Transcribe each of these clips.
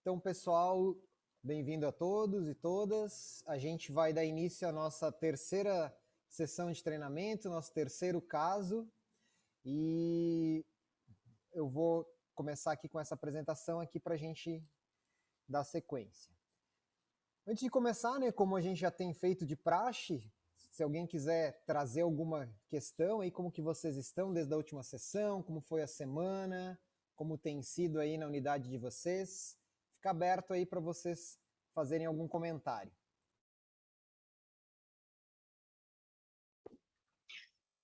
Então, pessoal, bem-vindo a todos e todas. A gente vai dar início à nossa terceira sessão de treinamento, nosso terceiro caso. E eu vou começar aqui com essa apresentação aqui para a gente dar sequência. Antes de começar, né, como a gente já tem feito de praxe, se alguém quiser trazer alguma questão aí, como que vocês estão desde a última sessão, como foi a semana, como tem sido aí na unidade de vocês, fica aberto aí para vocês fazerem algum comentário.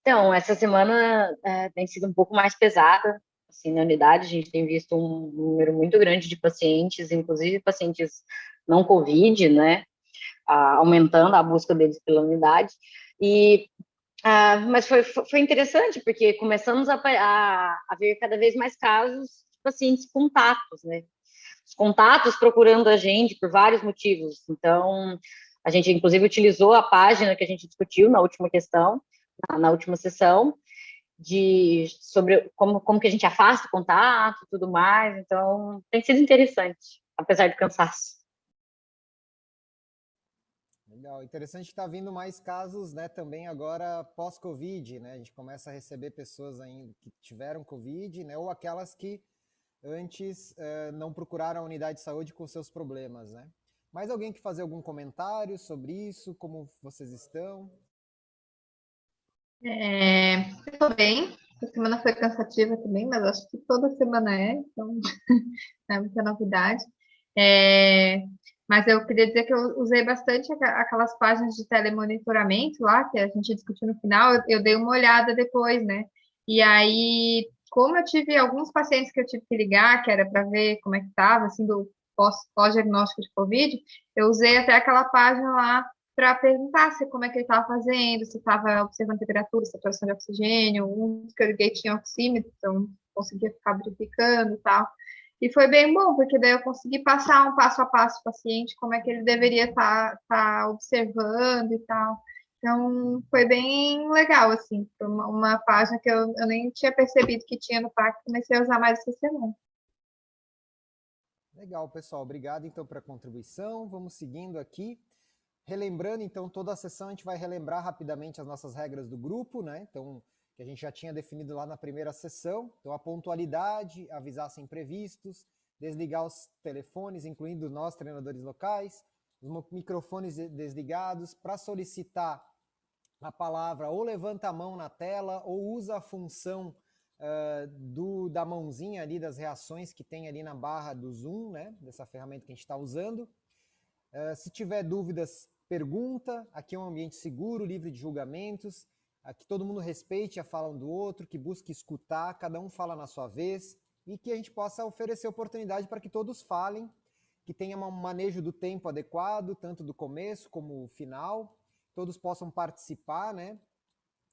Então, essa semana tem sido um pouco mais pesada, assim, na unidade. A gente tem visto um número muito grande de pacientes, inclusive pacientes não COVID, né, aumentando a busca deles pela unidade. Mas foi interessante, porque começamos a ver cada vez mais casos de pacientes contatos, né, os contatos procurando a gente por vários motivos. Então, a gente, inclusive, utilizou a página que a gente discutiu na última questão, na última sessão, sobre como que a gente afasta o contato e tudo mais. Então, tem sido interessante, apesar do cansaço. Legal, interessante que está vindo mais casos, né, também agora pós-Covid, né, a gente começa a receber pessoas ainda que tiveram Covid, né, ou aquelas que antes não procuraram a unidade de saúde com seus problemas, né. Mais alguém que fazer algum comentário sobre isso, como vocês estão? Eu tô bem. A semana foi cansativa também, mas acho que toda semana então não é muita novidade. É, mas eu queria dizer que eu usei bastante aquelas páginas de telemonitoramento lá, que a gente discutiu no final, eu dei uma olhada depois, né? E aí, como eu tive alguns pacientes que eu tive que ligar, que era para ver como é que estava, assim, do pós-diagnóstico de Covid, eu usei até aquela página lá para perguntar se como é que ele estava fazendo, se estava observando temperatura, saturação de oxigênio, um que eu liguei tinha oxímetro, então conseguia ficar verificando e tal. E foi bem bom, porque daí eu consegui passar um passo a passo para o paciente, como é que ele deveria estar observando e tal. Então, foi bem legal, assim, foi uma página que eu nem tinha percebido que tinha no parque, comecei a usar mais essa semana. Legal, pessoal, obrigado então pela contribuição, vamos seguindo aqui. Relembrando, então, toda a sessão a gente vai relembrar rapidamente as nossas regras do grupo, né? Então, que a gente já tinha definido lá na primeira sessão. Então, a pontualidade, avisar sem imprevistos, desligar os telefones, incluindo nós, treinadores locais, os microfones desligados, para solicitar a palavra ou levanta a mão na tela ou usa a função da mãozinha ali, das reações que tem ali na barra do Zoom, né? Dessa ferramenta que a gente está usando. Se tiver dúvidas, pergunta. Aqui é um ambiente seguro, livre de julgamentos. Aqui todo mundo respeite a fala um do outro, que busque escutar, cada um fala na sua vez, e que a gente possa oferecer oportunidade para que todos falem, que tenha um manejo do tempo adequado, tanto do começo como o final, todos possam participar, né?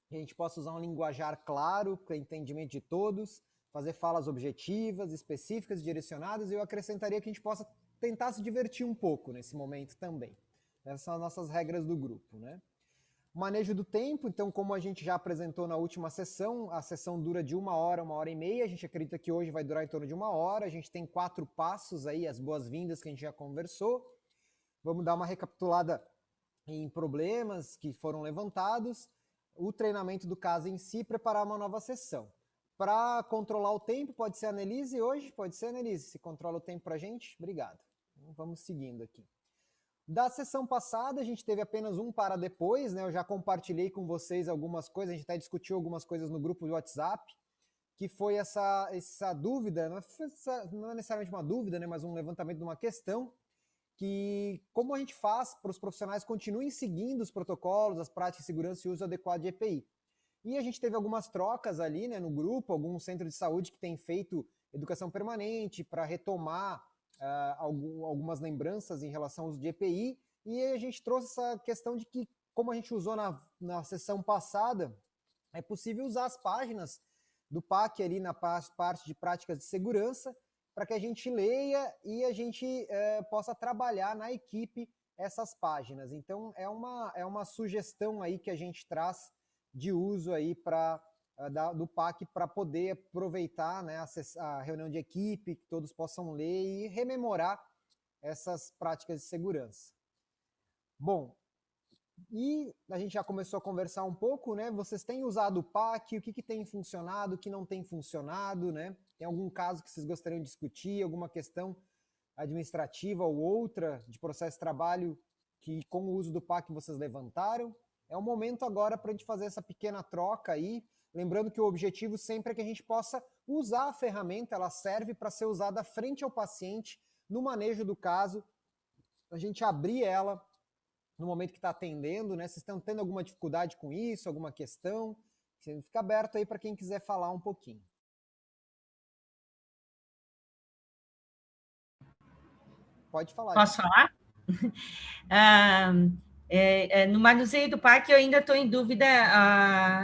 Que a gente possa usar um linguajar claro para entendimento de todos, fazer falas objetivas, específicas, direcionadas, e eu acrescentaria que a gente possa tentar se divertir um pouco nesse momento também. Essas são as nossas regras do grupo, né? Manejo do tempo, então, como a gente já apresentou na última sessão, a sessão dura de 1 hora e meia, a gente acredita que hoje vai durar em torno de 1 hora, a gente tem 4 passos aí, as boas-vindas que a gente já conversou. Vamos dar uma recapitulada em problemas que foram levantados, o treinamento do caso em si, preparar uma nova sessão. Para controlar o tempo, pode ser a Annelise hoje? Pode ser, Annelise? Se controla o tempo para a gente? Obrigado. Vamos seguindo aqui. Da sessão passada, a gente teve apenas um para depois, né? Eu já compartilhei com vocês algumas coisas, a gente até discutiu algumas coisas no grupo do WhatsApp, que foi essa dúvida, não é necessariamente uma dúvida, né? Mas um levantamento de uma questão, que como a gente faz para os profissionais continuem seguindo os protocolos, as práticas de segurança e uso adequado de EPI. E a gente teve algumas trocas ali, né, no grupo, algum centro de saúde que tem feito educação permanente para retomar algumas lembranças em relação ao uso de EPI, e a gente trouxe essa questão de que, como a gente usou na sessão passada, é possível usar as páginas do PAC ali na parte de práticas de segurança, para que a gente leia e a gente possa trabalhar na equipe essas páginas. Então, é uma sugestão aí que a gente traz de uso aí do PAC para poder aproveitar, né, a reunião de equipe, que todos possam ler e rememorar essas práticas de segurança. Bom, e a gente já começou a conversar um pouco, né? Vocês têm usado o PAC, o que tem funcionado, o que não tem funcionado, né? Tem algum caso que vocês gostariam de discutir, alguma questão administrativa ou outra de processo de trabalho que com o uso do PAC vocês levantaram? É o momento agora para a gente fazer essa pequena troca aí, lembrando que o objetivo sempre é que a gente possa usar a ferramenta, ela serve para ser usada frente ao paciente, no manejo do caso, a gente abrir ela no momento que está atendendo, né? Vocês estão tendo alguma dificuldade com isso, alguma questão? Fica aberto aí para quem quiser falar um pouquinho. Pode falar. Posso falar? No manuseio do PAC, eu ainda estou em dúvida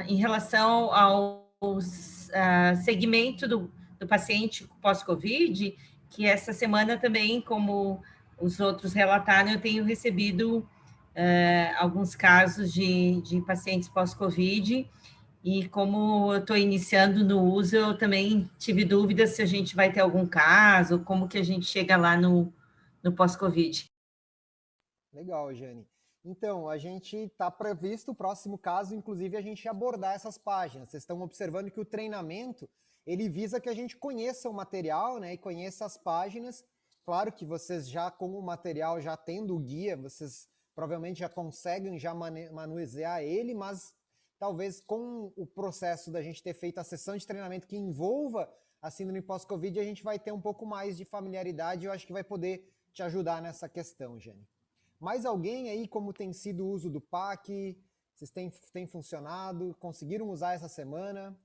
em relação ao segmento do paciente pós-Covid, que essa semana também, como os outros relataram, eu tenho recebido alguns casos de pacientes pós-Covid, e como eu estou iniciando no uso, eu também tive dúvidas se a gente vai ter algum caso, como que a gente chega lá no pós-Covid. Legal, Jane. Então, a gente está previsto o próximo caso, inclusive, a gente abordar essas páginas. Vocês estão observando que o treinamento, ele visa que a gente conheça o material, né, e conheça as páginas. Claro que vocês já, com o material, já tendo o guia, vocês provavelmente já conseguem já manusear ele, mas talvez com o processo da gente ter feito a sessão de treinamento que envolva a síndrome pós-Covid, a gente vai ter um pouco mais de familiaridade e eu acho que vai poder te ajudar nessa questão, Jane. Mais alguém aí, como tem sido o uso do PAC? Vocês têm funcionado? Conseguiram usar essa semana?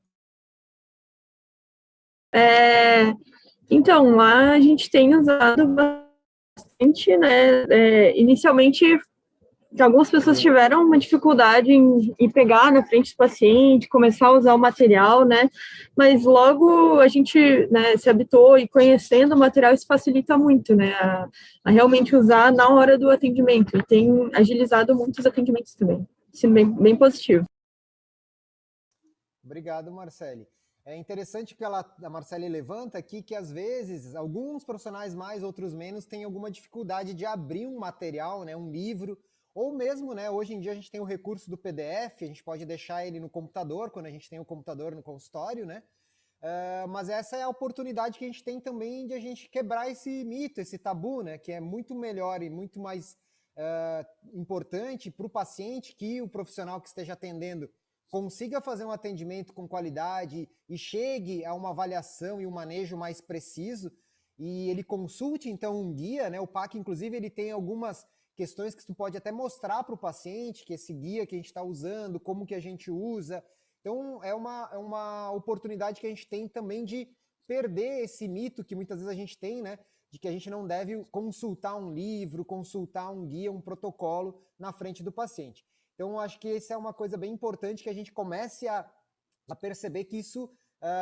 Então, lá a gente tem usado bastante, né? Inicialmente, algumas pessoas tiveram uma dificuldade em pegar na frente do paciente, começar a usar o material, né? Mas logo a gente, né, se habituou e conhecendo o material, isso facilita muito, né? A realmente usar na hora do atendimento. E tem agilizado muitos atendimentos também. Sendo bem positivo. Obrigado, Marcele. É interessante que a Marcele levanta aqui que, às vezes, alguns profissionais mais, outros menos, têm alguma dificuldade de abrir um material, né, um livro, ou mesmo, né, hoje em dia a gente tem o recurso do PDF, a gente pode deixar ele no computador, quando a gente tem o computador no consultório, né? Mas essa é a oportunidade que a gente tem também de a gente quebrar esse mito, esse tabu, né? Que é muito melhor e muito mais importante para o paciente que o profissional que esteja atendendo consiga fazer um atendimento com qualidade e chegue a uma avaliação e um manejo mais preciso e ele consulte, então, um guia, né? O PAC, inclusive, ele tem algumas questões que tu pode até mostrar para o paciente, que esse guia que a gente está usando, como que a gente usa. Então, é uma oportunidade que a gente tem também de perder esse mito que muitas vezes a gente tem, né? De que a gente não deve consultar um livro, consultar um guia, um protocolo na frente do paciente. Então, eu acho que essa é uma coisa bem importante que a gente comece a perceber que isso,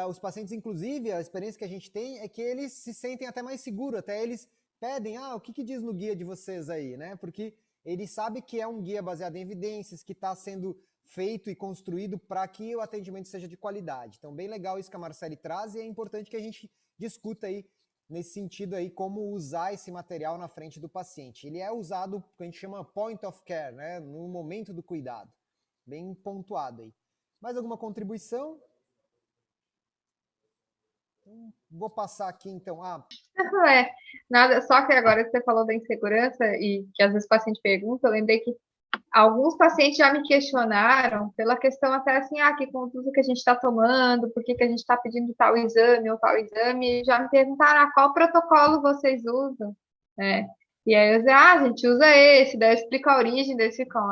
os pacientes, inclusive, a experiência que a gente tem é que eles se sentem até mais seguros, até eles pedem, o que diz no guia de vocês aí, né? Porque ele sabe que é um guia baseado em evidências, que está sendo feito e construído para que o atendimento seja de qualidade. Então, bem legal isso que a Marcele traz e é importante que a gente discuta aí, nesse sentido aí, como usar esse material na frente do paciente. Ele é usado, que a gente chama point of care, né? No momento do cuidado. Bem pontuado aí. Mais alguma contribuição? Vou passar aqui, então. Não é nada, só que agora que você falou da insegurança e que às vezes o paciente pergunta, eu lembrei que alguns pacientes já me questionaram pela questão até assim, que conduta que a gente está tomando, por que a gente está pedindo tal exame ou tal exame, e já me perguntaram qual protocolo vocês usam, né? E aí eu disse, a gente usa esse, daí eu explico a origem, daí eles ficam,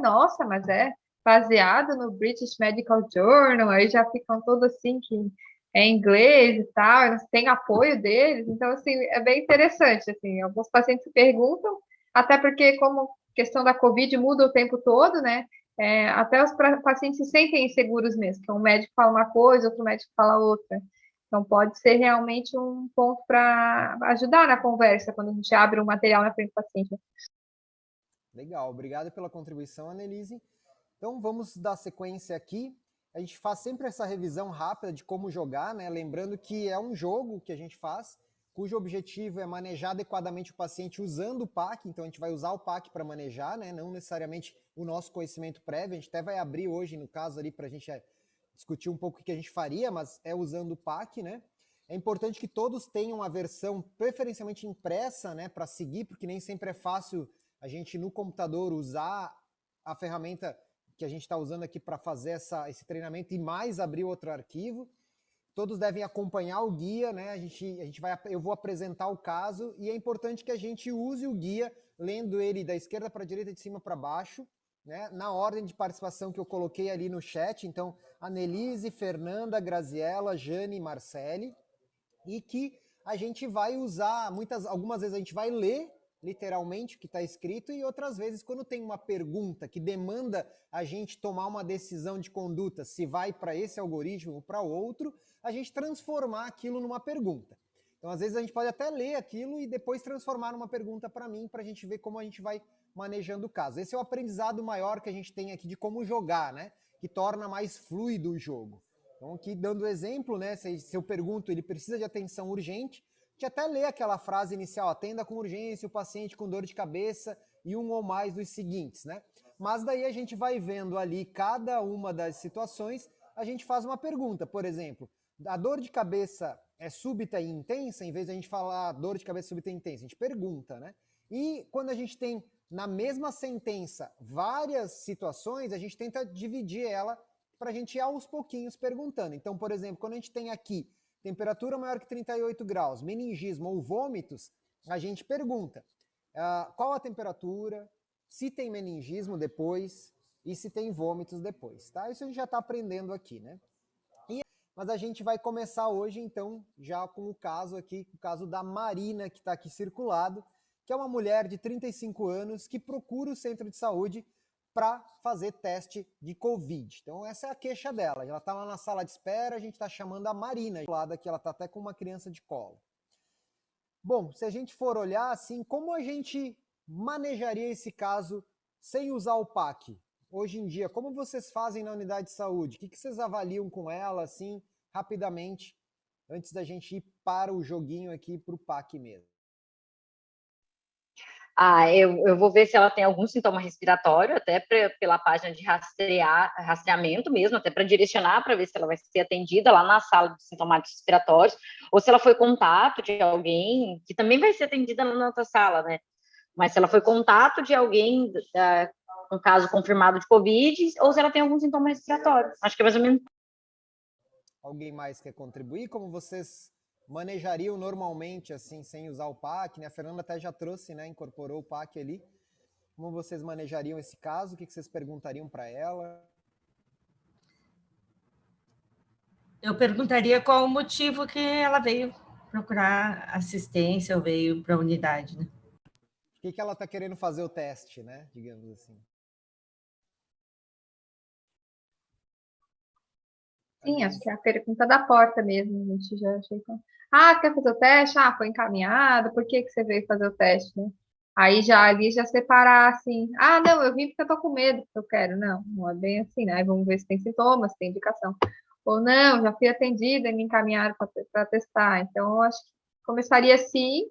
nossa, mas é baseado no British Medical Journal, aí já ficam todos assim que é inglês e tal, eles têm apoio deles, então, assim, é bem interessante, assim, alguns pacientes perguntam, até porque, como questão da Covid muda o tempo todo, né, até os pacientes se sentem inseguros mesmo, que um médico fala uma coisa, outro médico fala outra, então pode ser realmente um ponto para ajudar na conversa, quando a gente abre um material na frente do paciente. Legal, obrigado pela contribuição, Annelise. Então, vamos dar sequência aqui. A gente faz sempre essa revisão rápida de como jogar, né? Lembrando que é um jogo que a gente faz, cujo objetivo é manejar adequadamente o paciente usando o PAC, então a gente vai usar o PAC para manejar, né? Não necessariamente o nosso conhecimento prévio, a gente até vai abrir hoje, no caso ali, para a gente discutir um pouco o que a gente faria, mas é usando o PAC, né? É importante que todos tenham a versão preferencialmente impressa, né, para seguir, porque nem sempre é fácil a gente no computador usar a ferramenta que a gente está usando aqui para fazer esse treinamento e mais abrir outro arquivo. Todos devem acompanhar o guia, né? Eu vou apresentar o caso e é importante que a gente use o guia lendo ele da esquerda para a direita, de cima para baixo, né? Na ordem de participação que eu coloquei ali no chat. Então, Anelise, Fernanda, Graziella, Jane e Marcele. E que a gente vai usar, algumas vezes a gente vai ler literalmente o que está escrito e outras vezes quando tem uma pergunta que demanda a gente tomar uma decisão de conduta, se vai para esse algoritmo ou para outro, a gente transformar aquilo numa pergunta. Então às vezes a gente pode até ler aquilo e depois transformar numa pergunta para mim, para a gente ver como a gente vai manejando o caso. Esse é o aprendizado maior que a gente tem aqui de como jogar, né? Que torna mais fluido o jogo. Então aqui dando exemplo, né, se eu pergunto, ele precisa de atenção urgente, a gente até lê aquela frase inicial, atenda com urgência o paciente com dor de cabeça e um ou mais dos seguintes, né? Mas daí a gente vai vendo ali cada uma das situações, a gente faz uma pergunta, por exemplo, a dor de cabeça é súbita e intensa, em vez de a gente falar dor de cabeça súbita e intensa, a gente pergunta, né? E quando a gente tem na mesma sentença várias situações, a gente tenta dividir ela para a gente ir aos pouquinhos perguntando. Então, por exemplo, quando a gente tem aqui temperatura maior que 38 graus, meningismo ou vômitos, a gente pergunta qual a temperatura, se tem meningismo depois e se tem vômitos depois, tá? Isso a gente já está aprendendo aqui, né? Mas a gente vai começar hoje, então, já com o caso aqui, o caso da Marina, que está aqui circulado, que é uma mulher de 35 anos que procura o centro de saúde para fazer teste de Covid. Então essa é a queixa dela. Ela está lá na sala de espera, a gente está chamando a Marina, do lado aqui, ela está até com uma criança de colo. Bom, se a gente for olhar assim, como a gente manejaria esse caso sem usar o PAC? Hoje em dia, como vocês fazem na unidade de saúde? O que vocês avaliam com ela, assim, rapidamente, antes da gente ir para o joguinho aqui, para o PAC mesmo? Eu vou ver se ela tem algum sintoma respiratório, até pela página de rastreamento mesmo, até para direcionar, para ver se ela vai ser atendida lá na sala de sintomas respiratórios, ou se ela foi contato de alguém, que também vai ser atendida na outra sala, né? Mas se ela foi contato de alguém com caso confirmado de Covid, ou se ela tem algum sintoma respiratório. Acho que é mais ou menos. Alguém mais quer contribuir? Como vocês manejariam normalmente, assim, sem usar o PAC, né? A Fernanda até já trouxe, né? Incorporou o PAC ali. Como vocês manejariam esse caso? O que vocês perguntariam para ela? Eu perguntaria qual o motivo que ela veio procurar assistência ou veio para a unidade, né? O que ela está querendo fazer o teste, né? Digamos assim. Sim, acho que é a pergunta da porta mesmo. A gente já chegou. Ah, quer fazer o teste? Ah, foi encaminhado. Por que você veio fazer o teste, né? Aí já ali já separar assim. Ah, não, eu vim porque eu tô com medo, porque eu quero. Não, não é bem assim, né? Aí vamos ver se tem sintomas, se tem indicação. Ou não, já fui atendida e me encaminharam para testar. Então, eu acho que começaria assim.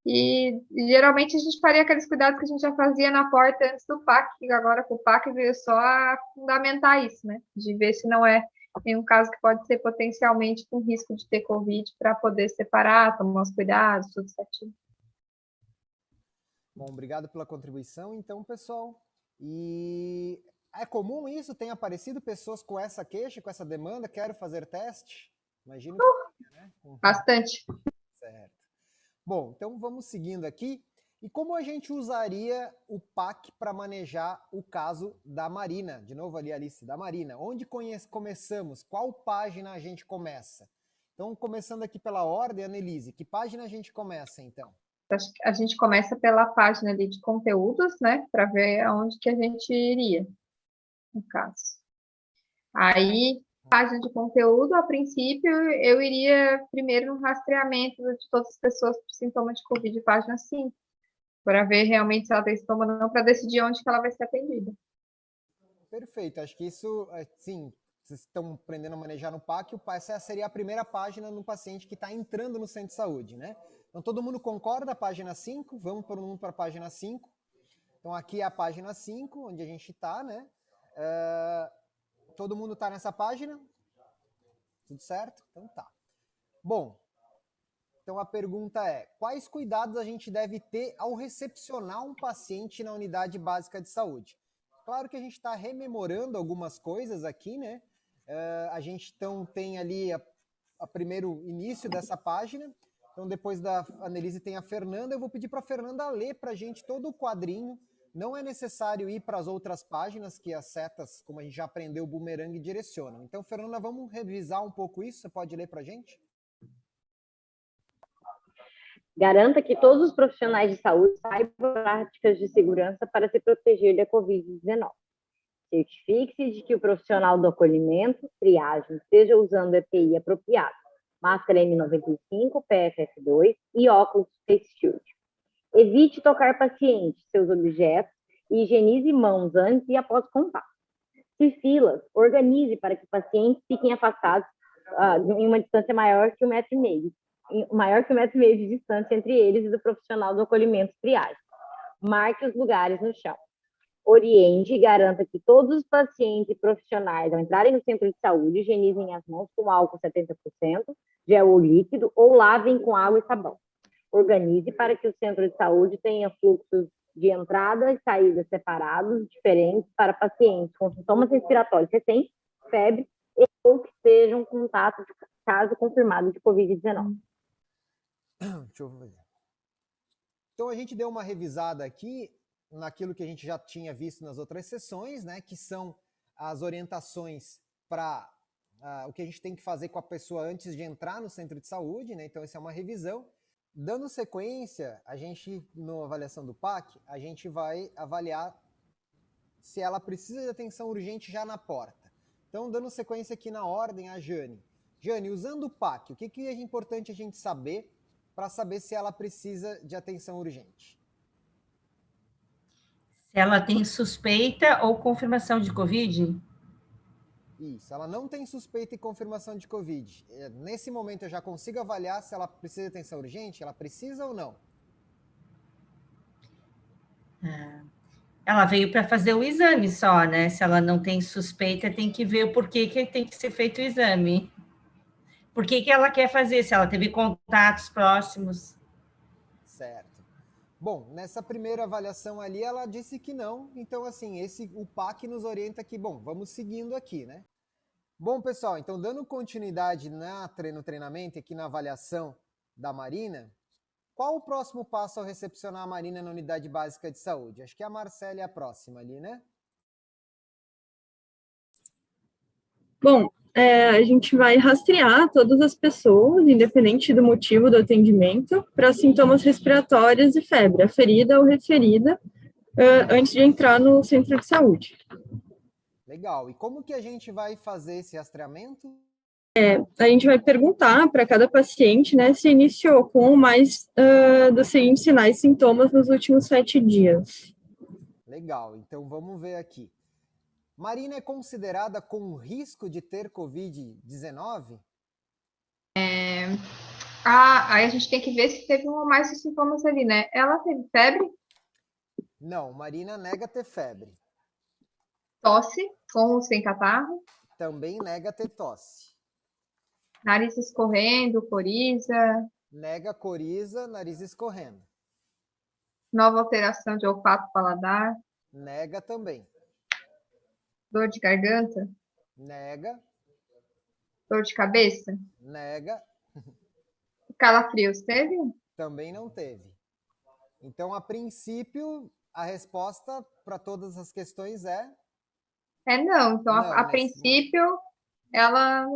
E geralmente a gente faria aqueles cuidados que a gente já fazia na porta antes do PAC, e agora com o PAC veio só a fundamentar isso, né? De ver se não é nenhum caso que pode ser potencialmente com risco de ter Covid para poder separar, tomar os cuidados, tudo certinho. Bom, obrigado pela contribuição, então, pessoal. E é comum isso? Tem aparecido pessoas com essa queixa, com essa demanda? Quero fazer teste? Imagino que tenha, né? Bastante. Certo. Bom, então vamos seguindo aqui. E como a gente usaria o PAC para manejar o caso da Marina? De novo ali, Alice, da Marina. Onde começamos? Qual página a gente começa? Então, começando aqui pela ordem, Annelise, que página a gente começa, então? Acho que a gente começa pela página ali de conteúdos, né? Para ver aonde que a gente iria, no caso. Aí, página de conteúdo, a princípio, eu iria primeiro no rastreamento de todas as pessoas com sintoma de Covid, página 5, para ver realmente se ela tem sintoma ou não, para decidir onde que ela vai ser atendida. Perfeito, acho que isso, sim, vocês estão aprendendo a manejar no PAC, essa seria a primeira página no paciente que está entrando no centro de saúde, né? Então, todo mundo concorda? Página 5, vamos todo mundo para a página 5. Então, aqui é a página 5, onde a gente está, né? Todo mundo está nessa página? Tudo certo? Então tá. Bom, então a pergunta é, quais cuidados a gente deve ter ao recepcionar um paciente na unidade básica de saúde? Claro que a gente está rememorando algumas coisas aqui, né? A gente então tem ali a primeiro início dessa página. Então, depois da Annelise tem a Fernanda. Eu vou pedir para a Fernanda ler para a gente todo o quadrinho. Não é necessário ir para as outras páginas, que as setas, como a gente já aprendeu, o bumerangue direcionam. Então, Fernanda, vamos revisar um pouco isso? Você pode ler para a gente? Garanta que todos os profissionais de saúde saibam práticas de segurança para se proteger da Covid-19. Certifique-se de que o profissional do acolhimento, triagem, esteja usando EPI apropriado, máscara N95, PFF2 e óculos Face Shield. Evite tocar pacientes, seus objetos e higienize mãos antes e após contato. Se filas, organize para que pacientes fiquem afastados em uma distância maior que 1,5 m. Maior que 1,5 m de distância entre eles e do profissional do acolhimento triagem. Marque os lugares no chão. Oriente e garanta que todos os pacientes e profissionais, ao entrarem no centro de saúde, higienizem as mãos com álcool 70%, gel ou líquido, ou lavem com água e sabão. Organize para que o centro de saúde tenha fluxos de entrada e saída separados, diferentes, para pacientes com sintomas respiratórios recentes, febre, ou que estejam em contato de caso confirmado de Covid-19. Deixa eu ver. Então, a gente deu uma revisada aqui naquilo que a gente já tinha visto nas outras sessões, né, que são as orientações para o que a gente tem que fazer com a pessoa antes de entrar no centro de saúde, né? Então, essa é uma revisão. Dando sequência, a gente, na avaliação do PAC, a gente vai avaliar se ela precisa de atenção urgente já na porta. Então, dando sequência aqui na ordem, a Jane. Jane, usando o PAC, o que é importante a gente saber para saber se ela precisa de atenção urgente? Se ela tem suspeita ou confirmação de Covid? Isso, ela não tem suspeita e confirmação de Covid. Nesse momento eu já consigo avaliar se ela precisa de atenção urgente? Ela precisa ou não? Ela veio para fazer o exame só, né? Se ela não tem suspeita, tem que ver o porquê que tem que ser feito o exame. Por que ela quer fazer? Se ela teve contatos próximos. Certo. Bom, nessa primeira avaliação ali, ela disse que não. Então, assim, o PAC nos orienta que, bom, vamos seguindo aqui, né? Bom, pessoal, então, dando continuidade no treinamento, aqui na avaliação da Marina, qual o próximo passo ao recepcionar a Marina na unidade básica de saúde? Acho que a Marcela é a próxima ali, né? Bom, a gente vai rastrear todas as pessoas, independente do motivo do atendimento, para sintomas respiratórios e febre, aferida ou referida, antes de entrar no centro de saúde. Legal. E como que a gente vai fazer esse rastreamento? A gente vai perguntar para cada paciente, né, se iniciou com mais dos seguintes sinais e sintomas nos últimos 7 dias. Legal. Então, vamos ver aqui. Marina é considerada com risco de ter Covid-19? Aí a gente tem que ver se teve um ou mais de sintomas ali, né? Ela teve febre? Não, Marina nega ter febre. Tosse, com ou sem catarro? Também nega ter tosse. Nariz escorrendo, coriza? Nega coriza, nariz escorrendo. Nova alteração de olfato paladar? Nega também. Dor de garganta? Nega. Dor de cabeça? Nega. Calafrios teve? Também não teve. Então, a princípio, a resposta para todas as questões é... Não. Então, Não, a princípio, ela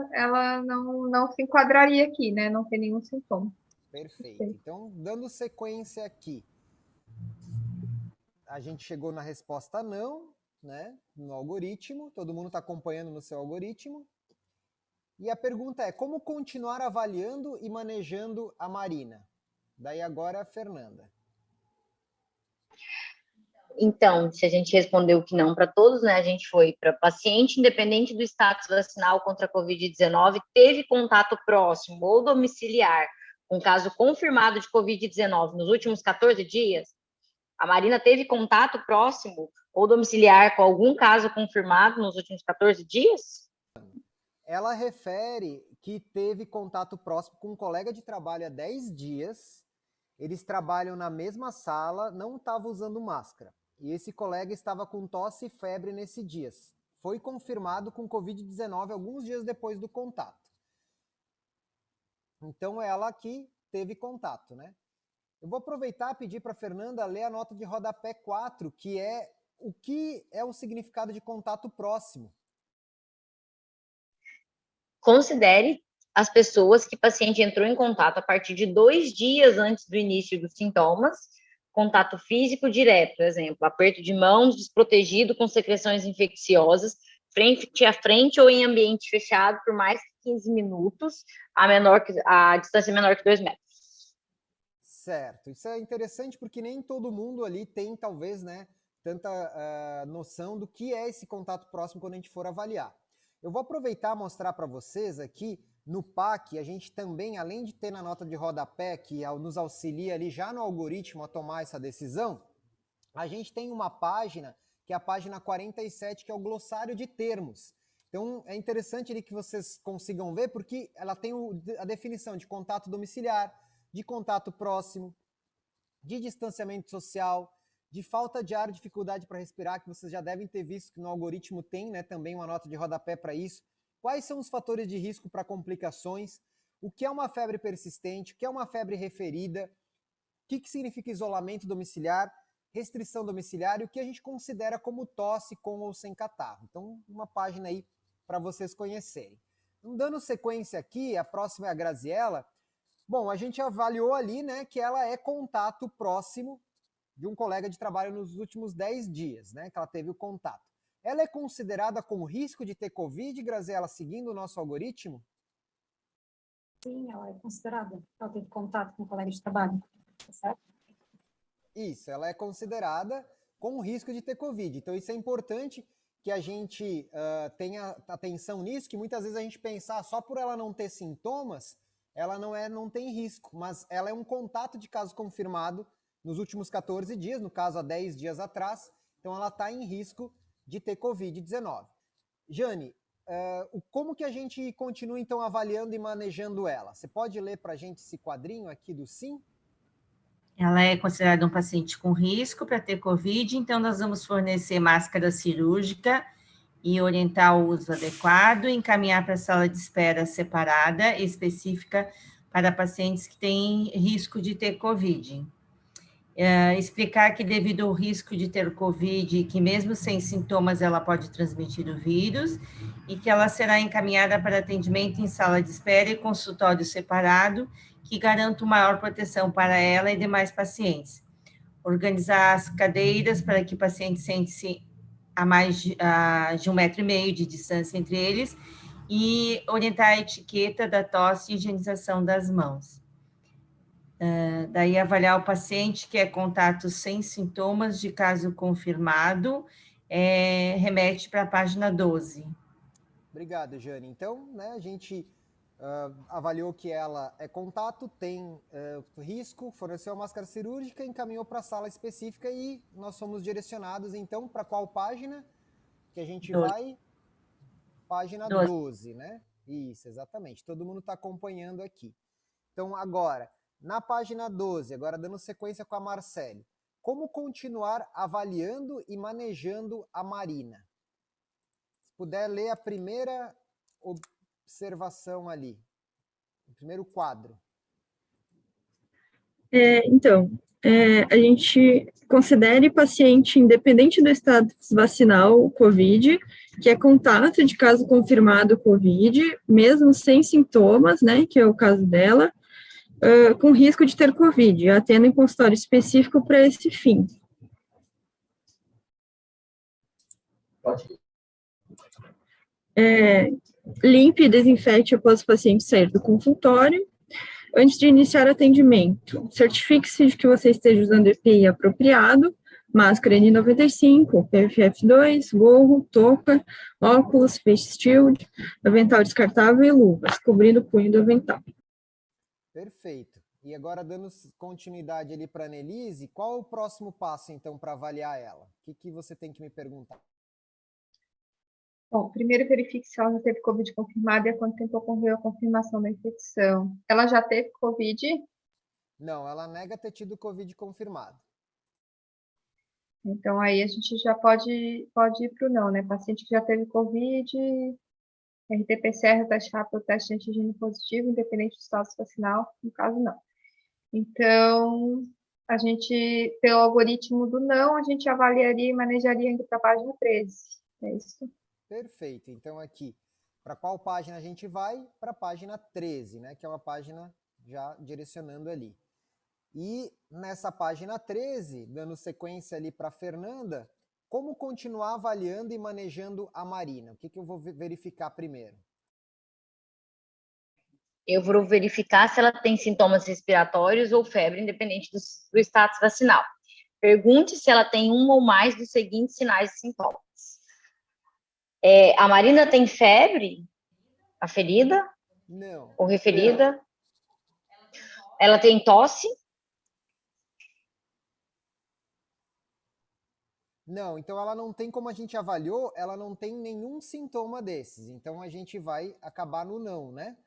não se enquadraria aqui, né? Não tem nenhum sintoma. Perfeito. Então, dando sequência aqui, a gente chegou na resposta não, né? No algoritmo. Todo mundo está acompanhando no seu algoritmo. E a pergunta é, como continuar avaliando e manejando a Marina? Daí agora a Fernanda. Então, se a gente respondeu que não para todos, né, a gente foi para paciente, independente do status vacinal contra a Covid-19, teve contato próximo ou domiciliar com caso confirmado de Covid-19 nos últimos 14 dias. A Marina teve contato próximo ou domiciliar com algum caso confirmado nos últimos 14 dias? Ela refere que teve contato próximo com um colega de trabalho há 10 dias, eles trabalham na mesma sala, não estava usando máscara. E esse colega estava com tosse e febre nesses dias. Foi confirmado com Covid-19 alguns dias depois do contato. Então, ela que teve contato, né? Eu vou aproveitar e pedir para a Fernanda ler a nota de rodapé 4, que é o que é o significado de contato próximo. Considere as pessoas que o paciente entrou em contato a partir de 2 dias antes do início dos sintomas, contato físico direto, por exemplo, aperto de mãos desprotegido com secreções infecciosas, frente a frente ou em ambiente fechado por mais que 15 minutos, a distância menor que 2 metros. Certo, isso é interessante porque nem todo mundo ali tem, talvez, né, tanta noção do que é esse contato próximo quando a gente for avaliar. Eu vou aproveitar e mostrar para vocês aqui, no PAC, a gente também, além de ter na nota de rodapé, que nos auxilia ali já no algoritmo a tomar essa decisão, a gente tem uma página, que é a página 47, que é o glossário de termos. Então, é interessante ali que vocês consigam ver, porque ela tem a definição de contato domiciliar, de contato próximo, de distanciamento social, de falta de ar, dificuldade para respirar, que vocês já devem ter visto que no algoritmo tem, né, também uma nota de rodapé para isso. Quais são os fatores de risco para complicações? O que é uma febre persistente? O que é uma febre referida? O que significa isolamento domiciliar? Restrição domiciliar e o que a gente considera como tosse com ou sem catarro. Então, uma página aí para vocês conhecerem. Dando sequência aqui, a próxima é a Graziella. Bom, a gente avaliou ali, né, que ela é contato próximo de um colega de trabalho nos últimos 10 dias, né, que ela teve o contato. Ela é considerada com risco de ter Covid, Graziella, seguindo o nosso algoritmo? Sim, ela é considerada. Ela teve contato com um colega de trabalho, tá certo? Isso, ela é considerada com risco de ter Covid. Então, isso é importante que a gente tenha atenção nisso, que muitas vezes a gente pensa, só por ela não ter sintomas, ela não tem risco, mas ela é um contato de caso confirmado nos últimos 14 dias, no caso há 10 dias atrás, então ela está em risco de ter Covid-19. Jane, como que a gente continua então avaliando e manejando ela? Você pode ler para a gente esse quadrinho aqui do SIM? Ela é considerada um paciente com risco para ter Covid, então nós vamos fornecer máscara cirúrgica e orientar o uso adequado, encaminhar para a sala de espera separada, específica para pacientes que têm risco de ter Covid. Explicar que devido ao risco de ter Covid, que mesmo sem sintomas ela pode transmitir o vírus, e que ela será encaminhada para atendimento em sala de espera e consultório separado, que garanta maior proteção para ela e demais pacientes. Organizar as cadeiras para que o paciente sente-se a mais de 1,5 metro de distância entre eles, e orientar a etiqueta da tosse e higienização das mãos. Daí avaliar o paciente que é contato sem sintomas de caso confirmado, remete para a página 12. Obrigado, Jane. Então, né, a gente avaliou que ela é contato, tem risco, forneceu a máscara cirúrgica, encaminhou para a sala específica e nós somos direcionados, então, para qual página que a gente 12. vai? Página 12, né? Isso, exatamente. Todo mundo está acompanhando aqui. Então, agora, na página 12, agora dando sequência com a Marcele, como continuar avaliando e manejando a Marina? Se puder ler a primeira observação ali, o primeiro quadro. A gente considere paciente independente do status vacinal COVID, que é contato de caso confirmado COVID, mesmo sem sintomas, né, que é o caso dela, com risco de ter COVID, atendo em consultório específico para esse fim. Limpe e desinfete após o paciente sair do consultório. Antes de iniciar atendimento, certifique-se de que você esteja usando EPI apropriado, máscara N95, PFF2, gorro, touca, óculos, face shield, avental descartável e luvas, cobrindo o punho do avental. Perfeito. E agora, dando continuidade ali para a Annelise, qual é o próximo passo, então, para avaliar ela? O que você tem que me perguntar? Bom, primeiro verifique se ela já teve Covid confirmada e há quanto tempo ocorreu a confirmação da infecção. Ela já teve Covid? Não, ela nega ter tido Covid confirmado. Então, aí a gente já pode ir para o não, né? Paciente que já teve Covid, RT-PCR, o teste rápido, o teste de antígeno positivo, independente do status vacinal, no caso, não. Então, a gente, pelo algoritmo do não, a gente avaliaria e manejaria indo para a página 13. É isso? Perfeito. Então, aqui, para qual página a gente vai? Para a página 13, né? Que é uma página já direcionando ali. E nessa página 13, dando sequência ali para a Fernanda, como continuar avaliando e manejando a Marina? O que eu vou verificar primeiro? Eu vou verificar se ela tem sintomas respiratórios ou febre, independente do status vacinal. Pergunte se ela tem um ou mais dos seguintes sinais e sintomas. A Marina tem febre? Aferida? Não. Ou referida? Ela tem tosse? Não, então ela não tem, como a gente avaliou, ela não tem nenhum sintoma desses. Então a gente vai acabar no não, né?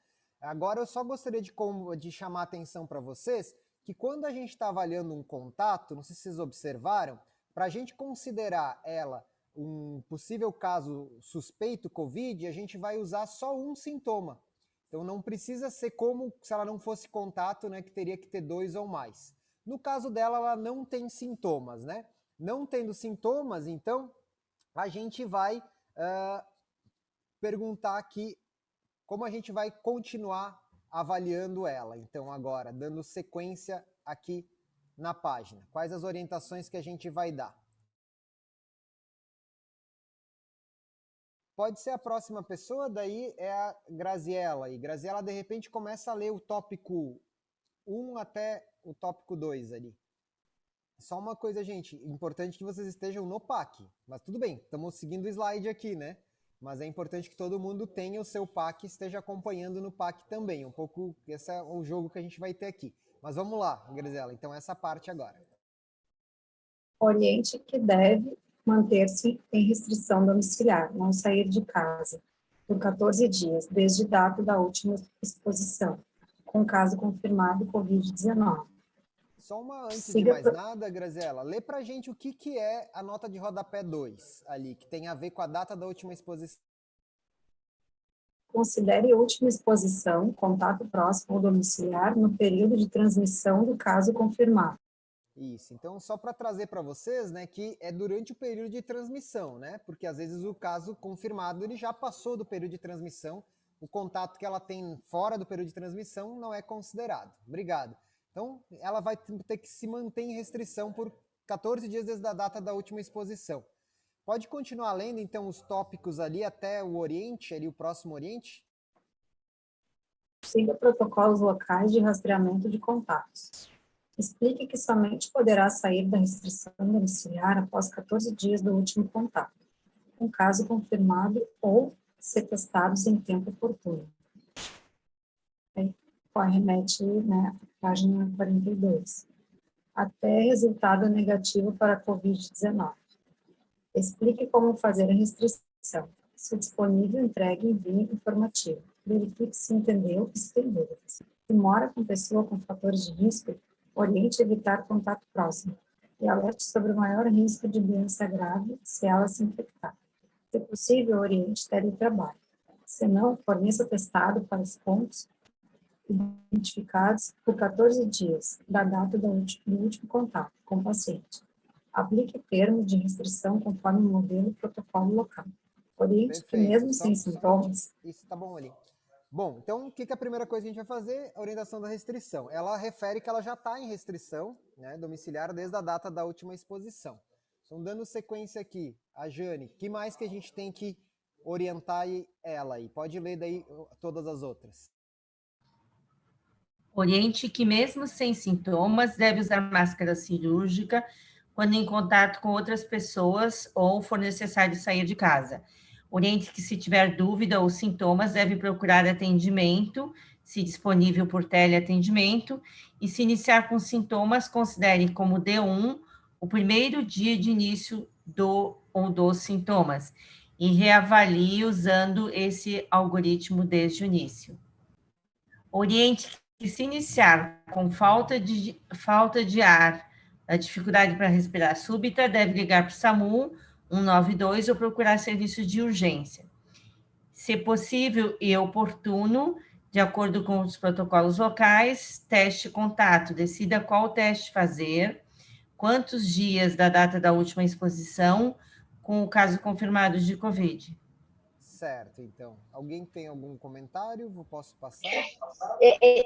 Agora eu só gostaria de chamar a atenção para vocês que quando a gente está avaliando um contato, não sei se vocês observaram, para a gente considerar ela um possível caso suspeito COVID, a gente vai usar só um sintoma. Então não precisa ser como se ela não fosse contato, né, que teria que ter 2 ou mais. No caso dela, ela não tem sintomas, né? Não tendo sintomas, então, a gente vai perguntar aqui como a gente vai continuar avaliando ela. Então, agora, dando sequência aqui na página. Quais as orientações que a gente vai dar? Pode ser a próxima pessoa, daí é a Graziella. E Graziella, de repente, começa a ler o tópico 1 até o tópico 2 ali. Só uma coisa, gente, importante que vocês estejam no PAC. Mas tudo bem, estamos seguindo o slide aqui, né? Mas é importante que todo mundo tenha o seu PAC e esteja acompanhando no PAC também. Um pouco, esse é o jogo que a gente vai ter aqui. Mas vamos lá, Grisela, então essa parte agora. Oriente que deve manter-se em restrição domiciliar, não sair de casa, por 14 dias, desde data da última exposição, com caso confirmado Covid-19. Só uma antes de mais nada, Graziella, lê pra gente o que é a nota de rodapé 2 ali, que tem a ver com a data da última exposição. Considere a última exposição, contato próximo ou domiciliar, no período de transmissão do caso confirmado. Isso, então só para trazer para vocês, né, que é durante o período de transmissão, né, porque às vezes o caso confirmado ele já passou do período de transmissão, o contato que ela tem fora do período de transmissão não é considerado. Obrigado. Então, ela vai ter que se manter em restrição por 14 dias desde a data da última exposição. Pode continuar lendo, então, os tópicos ali até o Oriente, ali o próximo Oriente? Siga protocolos locais de rastreamento de contatos. Explique que somente poderá sair da restrição domiciliar após 14 dias do último contato, com caso confirmado ou ser testados em tempo oportuno. Remete, né, à página 42. Até resultado negativo para a Covid-19. Explique como fazer a restrição. Se disponível, entregue envio informativo. Verifique se entendeu e se tem dúvidas. Se mora com pessoa com fatores de risco, oriente evitar contato próximo e alerte sobre o maior risco de doença grave se ela se infectar. Se possível, oriente teletrabalho. Se não, forneça testado para os pontos identificados por 14 dias da data do último contato com o paciente. Aplique termos de restrição conforme o modelo e protocolo local. Oriente que mesmo sem sintomas... Isso tá bom ali. Bom, então o que é a primeira coisa que a gente vai fazer? A orientação da restrição. Ela refere que ela já está em restrição, né, domiciliar desde a data da última exposição. Então, dando sequência aqui, a Jane, que mais que a gente tem que orientar ela aí? Pode ler daí todas as outras. Oriente que, mesmo sem sintomas, deve usar máscara cirúrgica quando em contato com outras pessoas ou for necessário sair de casa. Oriente que, se tiver dúvida ou sintomas, deve procurar atendimento, se disponível por teleatendimento, e se iniciar com sintomas, considere como D1 o primeiro dia de início do ou dos sintomas, e reavalie usando esse algoritmo desde o início. Oriente que, se iniciar com falta de ar, a dificuldade para respirar súbita, deve ligar para o SAMU 192 ou procurar serviço de urgência. Se possível e oportuno, de acordo com os protocolos locais, teste contato, decida qual teste fazer, quantos dias da data da última exposição, com o caso confirmado de Covid. Certo, então. Alguém tem algum comentário? Eu posso passar?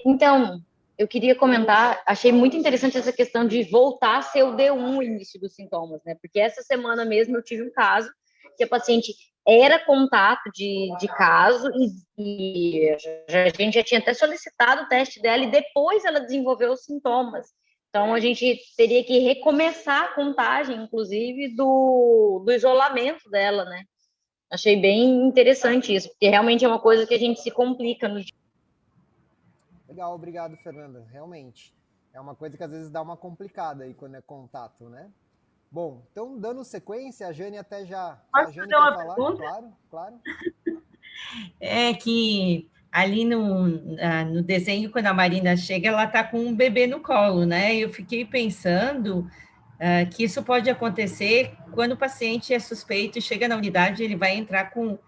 Então, eu queria comentar, achei muito interessante essa questão de voltar a ser o D1 o início dos sintomas, né? Porque essa semana mesmo eu tive um caso que a paciente era contato de caso e a gente já tinha até solicitado o teste dela e depois ela desenvolveu os sintomas. Então, a gente teria que recomeçar a contagem, inclusive, do isolamento dela, né? Achei bem interessante isso, porque realmente é uma coisa que a gente se complica no dia. Legal, obrigado, Fernanda. Realmente. É uma coisa que às vezes dá uma complicada aí quando é contato, né? Bom, então, dando sequência, a Jane até já... Posso a Jane fazer uma quer falar? pergunta? Claro, claro. É que ali no desenho, quando a Marina chega, ela está com um bebê no colo, né? Eu fiquei pensando que isso pode acontecer quando o paciente é suspeito e chega na unidade, ele vai entrar com...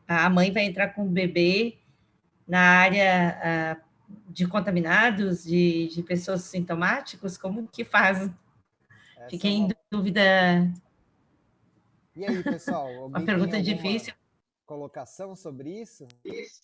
A mãe vai entrar com o bebê na área de contaminados, de pessoas sintomáticas, como que faz? Essa Fiquei é em dúvida. E aí, pessoal, Uma alguém tem pergunta alguma difícil. colocação sobre isso?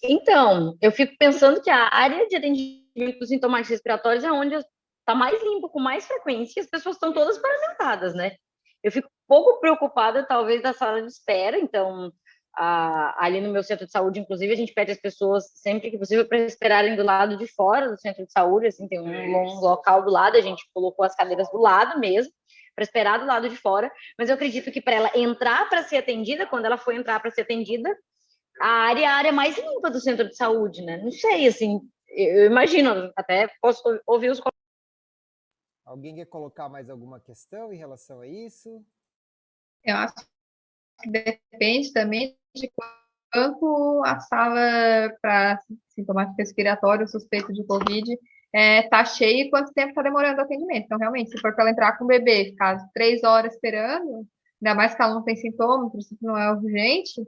Então, eu fico pensando que a área de atendimento dos sintomas respiratórios é onde está mais limpo, com mais frequência, e as pessoas estão todas paramentadas, né? Eu fico um pouco preocupada, talvez, da sala de espera. Então, ali no meu centro de saúde, inclusive, a gente pede às pessoas, sempre que possível, para esperarem do lado de fora do centro de saúde. Assim, tem um local do lado, a gente colocou as cadeiras do lado mesmo, para esperar do lado de fora. Mas eu acredito que para ela entrar para ser atendida, quando ela for entrar para ser atendida, a área mais limpa do centro de saúde, né? Não sei, assim, eu imagino, até posso ouvir os... Alguém quer colocar mais alguma questão em relação a isso? Eu acho que depende também de quanto a sala para sintomático respiratório, suspeito de Covid, tá cheia e quanto tempo está demorando o atendimento. Então, realmente, se for para ela entrar com o bebê, ficar 3 horas esperando, ainda mais que ela não tem sintoma, por isso não é urgente,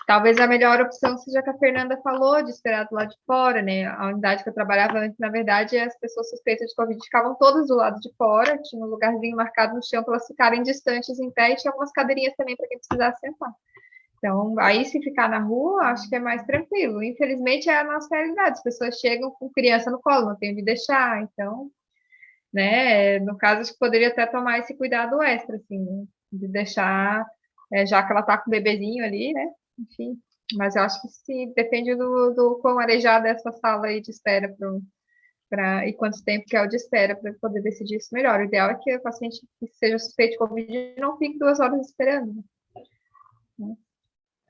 talvez a melhor opção seja a que a Fernanda falou, de esperar do lado de fora, né? A unidade que eu trabalhava antes, na verdade, as pessoas suspeitas de Covid ficavam todas do lado de fora, tinha um lugarzinho marcado no chão para elas ficarem distantes em pé, e tinha algumas cadeirinhas também para quem precisasse sentar. Então, aí se ficar na rua, acho que é mais tranquilo. Infelizmente, é a nossa realidade. As pessoas chegam com criança no colo, não tem onde deixar. Então, né, no caso, acho que poderia até tomar esse cuidado extra, assim, né, de deixar, já que ela tá com o bebezinho ali, né, enfim. Mas eu acho que sim, depende do quão arejada é essa sala aí de espera e quanto tempo que é o de espera para poder decidir isso melhor. O ideal é que o paciente que seja suspeito de Covid não fique 2 horas esperando, né?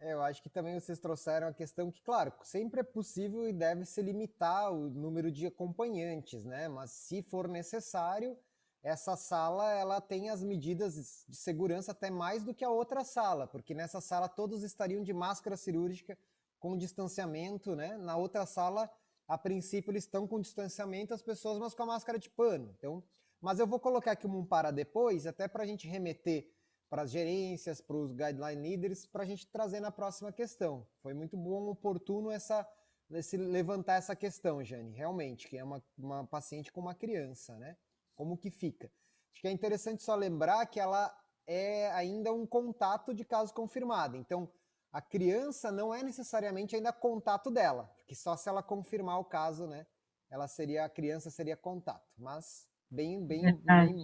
Eu acho que também vocês trouxeram a questão que, claro, sempre é possível e deve se limitar o número de acompanhantes, né? Mas se for necessário, essa sala ela tem as medidas de segurança até mais do que a outra sala, porque nessa sala todos estariam de máscara cirúrgica com distanciamento, né? Na outra sala, a princípio, eles estão com distanciamento as pessoas, mas com a máscara de pano. Então, mas eu vou colocar aqui um para depois, até para a gente remeter para as gerências, para os guideline leaders, para a gente trazer na próxima questão. Foi muito bom, oportuno levantar essa questão, Jane, realmente, que é uma paciente com uma criança, né? Como que fica? Acho que é interessante só lembrar que ela é ainda um contato de caso confirmado. Então, a criança não é necessariamente ainda contato dela, porque só se ela confirmar o caso, né? A criança seria contato. Mas bem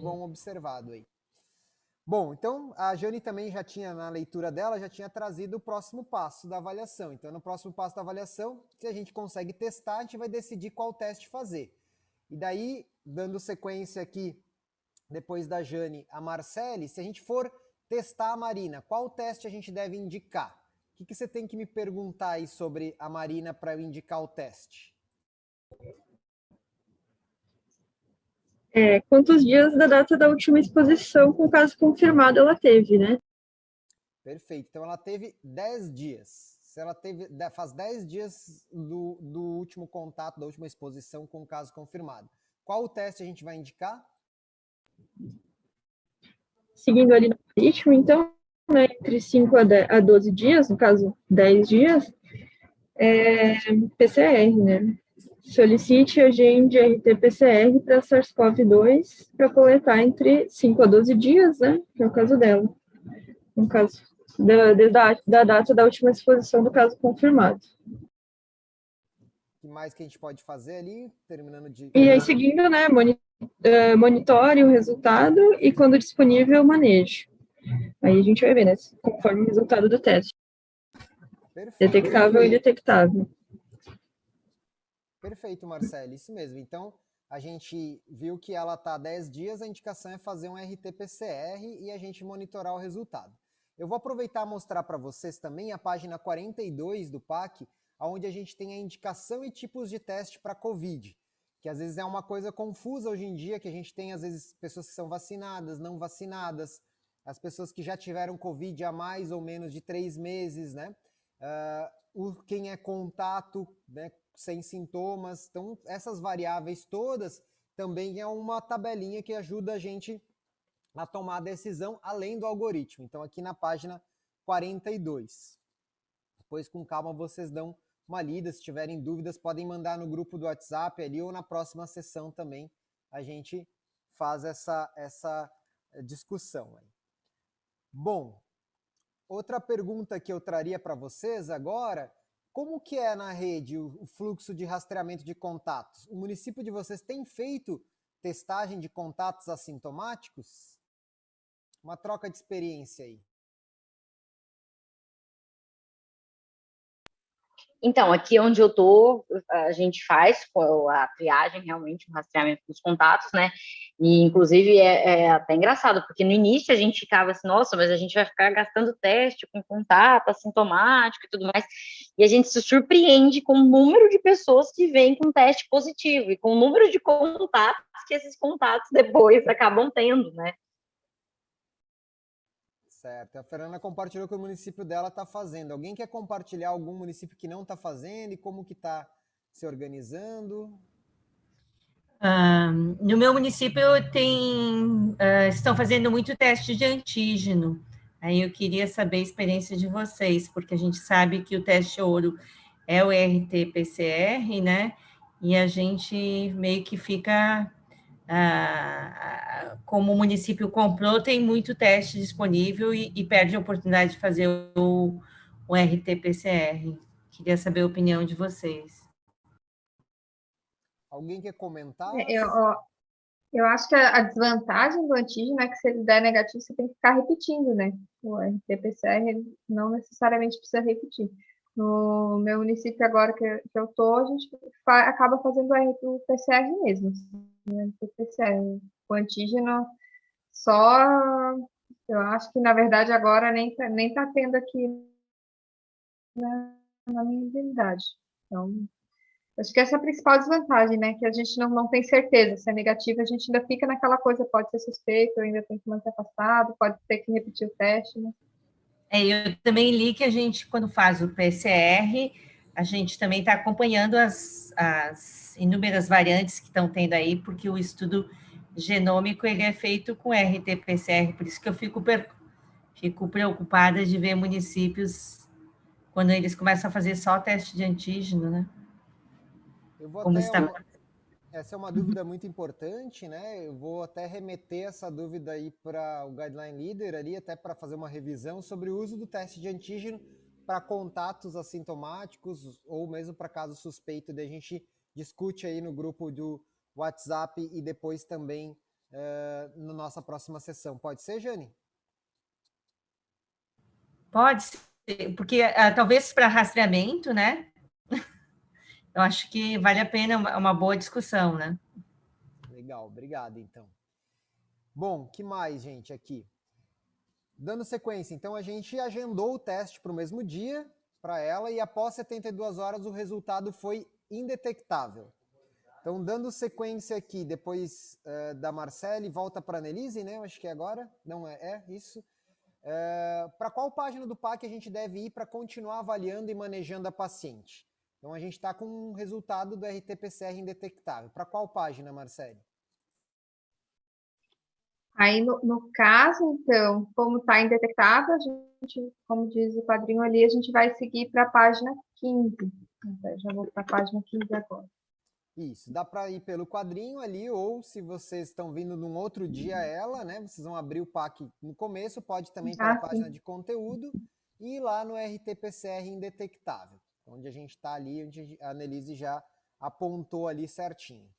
bom observado aí. Bom, então a Jane também já tinha, na leitura dela, já tinha trazido o próximo passo da avaliação. Então, no próximo passo da avaliação, se a gente consegue testar, a gente vai decidir qual teste fazer. E daí, dando sequência aqui depois da Jane, a Marcele. Se a gente for testar a Marina, qual teste a gente deve indicar? O que você tem que me perguntar aí sobre a Marina para eu indicar o teste? Quantos dias da data da última exposição com o caso confirmado ela teve, né? Perfeito. Então, ela teve 10 dias. Se ela faz 10 dias do último contato, da última exposição com o caso confirmado. Qual o teste a gente vai indicar? Seguindo ali no ritmo, então, né, entre 5 a 12 dias, no caso, 10 dias, PCR, né? Solicite, agende RT-PCR para SARS-CoV-2 para coletar entre 5 a 12 dias, né? Que é o caso dela. No caso, da data da última exposição do caso confirmado. O que mais que a gente pode fazer ali, terminando de... E aí, seguindo, né, monitore o resultado e, quando disponível, manejo. Aí a gente vai ver, né, conforme o resultado do teste. Perfeito. Detectável e indetectável. Perfeito, Marcelo, isso mesmo. Então, a gente viu que ela está há 10 dias, a indicação é fazer um RT-PCR e a gente monitorar o resultado. Eu vou aproveitar e mostrar para vocês também a página 42 do PAC, onde a gente tem a indicação e tipos de teste para COVID, que às vezes é uma coisa confusa hoje em dia, que a gente tem às vezes pessoas que são vacinadas, não vacinadas, as pessoas que já tiveram COVID há mais ou menos de 3 meses, né? Quem é contato, né, sem sintomas. Então, essas variáveis todas também é uma tabelinha que ajuda a gente a tomar a decisão além do algoritmo. Então, aqui na página 42. Depois, com calma, vocês dão uma lida. Se tiverem dúvidas, podem mandar no grupo do WhatsApp ali ou na próxima sessão também. A gente faz essa discussão aí. Bom, outra pergunta que eu traria para vocês agora: como que é na rede o fluxo de rastreamento de contatos? O município de vocês tem feito testagem de contatos assintomáticos? Uma troca de experiência aí. Então, aqui onde eu estou, a gente faz a triagem, realmente, o rastreamento dos contatos, né? E, inclusive, é até engraçado, porque no início a gente ficava assim, nossa, mas a gente vai ficar gastando teste com contato assintomático e tudo mais. E a gente se surpreende com o número de pessoas que vêm com teste positivo e com o número de contatos que esses contatos depois acabam tendo, né? Certo. A Fernanda compartilhou que o município dela está fazendo. Alguém quer compartilhar algum município que não está fazendo e como que está se organizando? No meu município estão fazendo muito teste de antígeno. Aí eu queria saber a experiência de vocês, porque a gente sabe que o teste ouro é o RT-PCR, né? E a gente meio que fica, como o município comprou, tem muito teste disponível e perde a oportunidade de fazer o RT-PCR. Queria saber a opinião de vocês. Alguém quer comentar? Eu acho que a desvantagem do antígeno é que, se ele der negativo, você tem que ficar repetindo, né? O RT-PCR não necessariamente precisa repetir. No meu município agora que eu tô, a gente acaba fazendo o PCR mesmo. Né? O PCR. O antígeno só... Eu acho que, na verdade, agora nem tá tendo aqui na minha realidade. Então, acho que essa é a principal desvantagem, né? Que a gente não tem certeza. Se é negativo, a gente ainda fica naquela coisa, pode ser suspeito, ainda tem que manter afastado, pode ter que repetir o teste, né? Eu também li que a gente, quando faz o PCR, a gente também está acompanhando as inúmeras variantes que estão tendo aí, porque o estudo genômico ele é feito com RT-PCR, por isso que eu fico preocupada de ver municípios quando eles começam a fazer só teste de antígeno, né? Essa é uma dúvida muito importante, né? Eu vou até remeter essa dúvida aí para o Guideline Leader ali, até para fazer uma revisão sobre o uso do teste de antígeno para contatos assintomáticos ou mesmo para caso suspeito. Daí a gente discute aí no grupo do WhatsApp e depois também na nossa próxima sessão. Pode ser, Jane? Pode ser, porque talvez para rastreamento, né? Eu acho que vale a pena uma boa discussão, né? Legal, obrigado, então. Bom, que mais, gente, aqui? Dando sequência, então a gente agendou o teste para o mesmo dia para ela e após 72 horas o resultado foi indetectável. Então, dando sequência aqui, depois da Marcele, volta para a Annelise, né? Eu acho que é agora. Não é isso. Para qual página do PAC a gente deve ir para continuar avaliando e manejando a paciente? Então, a gente está com um resultado do RT-PCR indetectável. Para qual página, Marcele? Aí, no caso, então, como está indetectável, a gente, como diz o quadrinho ali, a gente vai seguir para a página 15. Então, já vou para a página 15 agora. Isso, dá para ir pelo quadrinho ali, ou se vocês estão vindo num outro dia ela, né? Vocês vão abrir o PAC no começo, pode também pela página de conteúdo e ir lá no RT-PCR indetectável, onde a gente está ali, onde a Annelise já apontou ali certinho.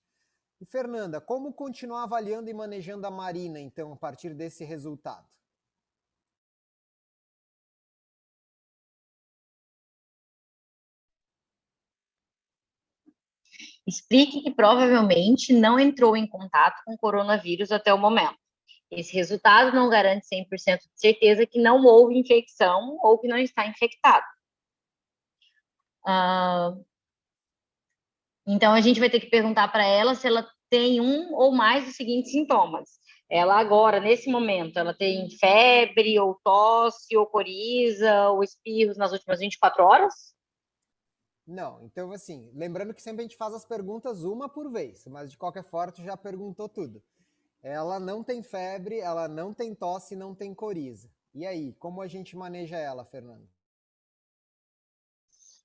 E Fernanda, como continuar avaliando e manejando a Marina, então, a partir desse resultado? Explique que provavelmente não entrou em contato com o coronavírus até o momento. Esse resultado não garante 100% de certeza que não houve infecção ou que não está infectado. Então, a gente vai ter que perguntar para ela se ela tem um ou mais dos seguintes sintomas. Ela agora, nesse momento, ela tem febre, ou tosse, ou coriza, ou espirros nas últimas 24 horas? Não, então assim, lembrando que sempre a gente faz as perguntas uma por vez, mas de qualquer forma tu já perguntou tudo. Ela não tem febre, ela não tem tosse, não tem coriza. E aí, como a gente maneja ela, Fernanda?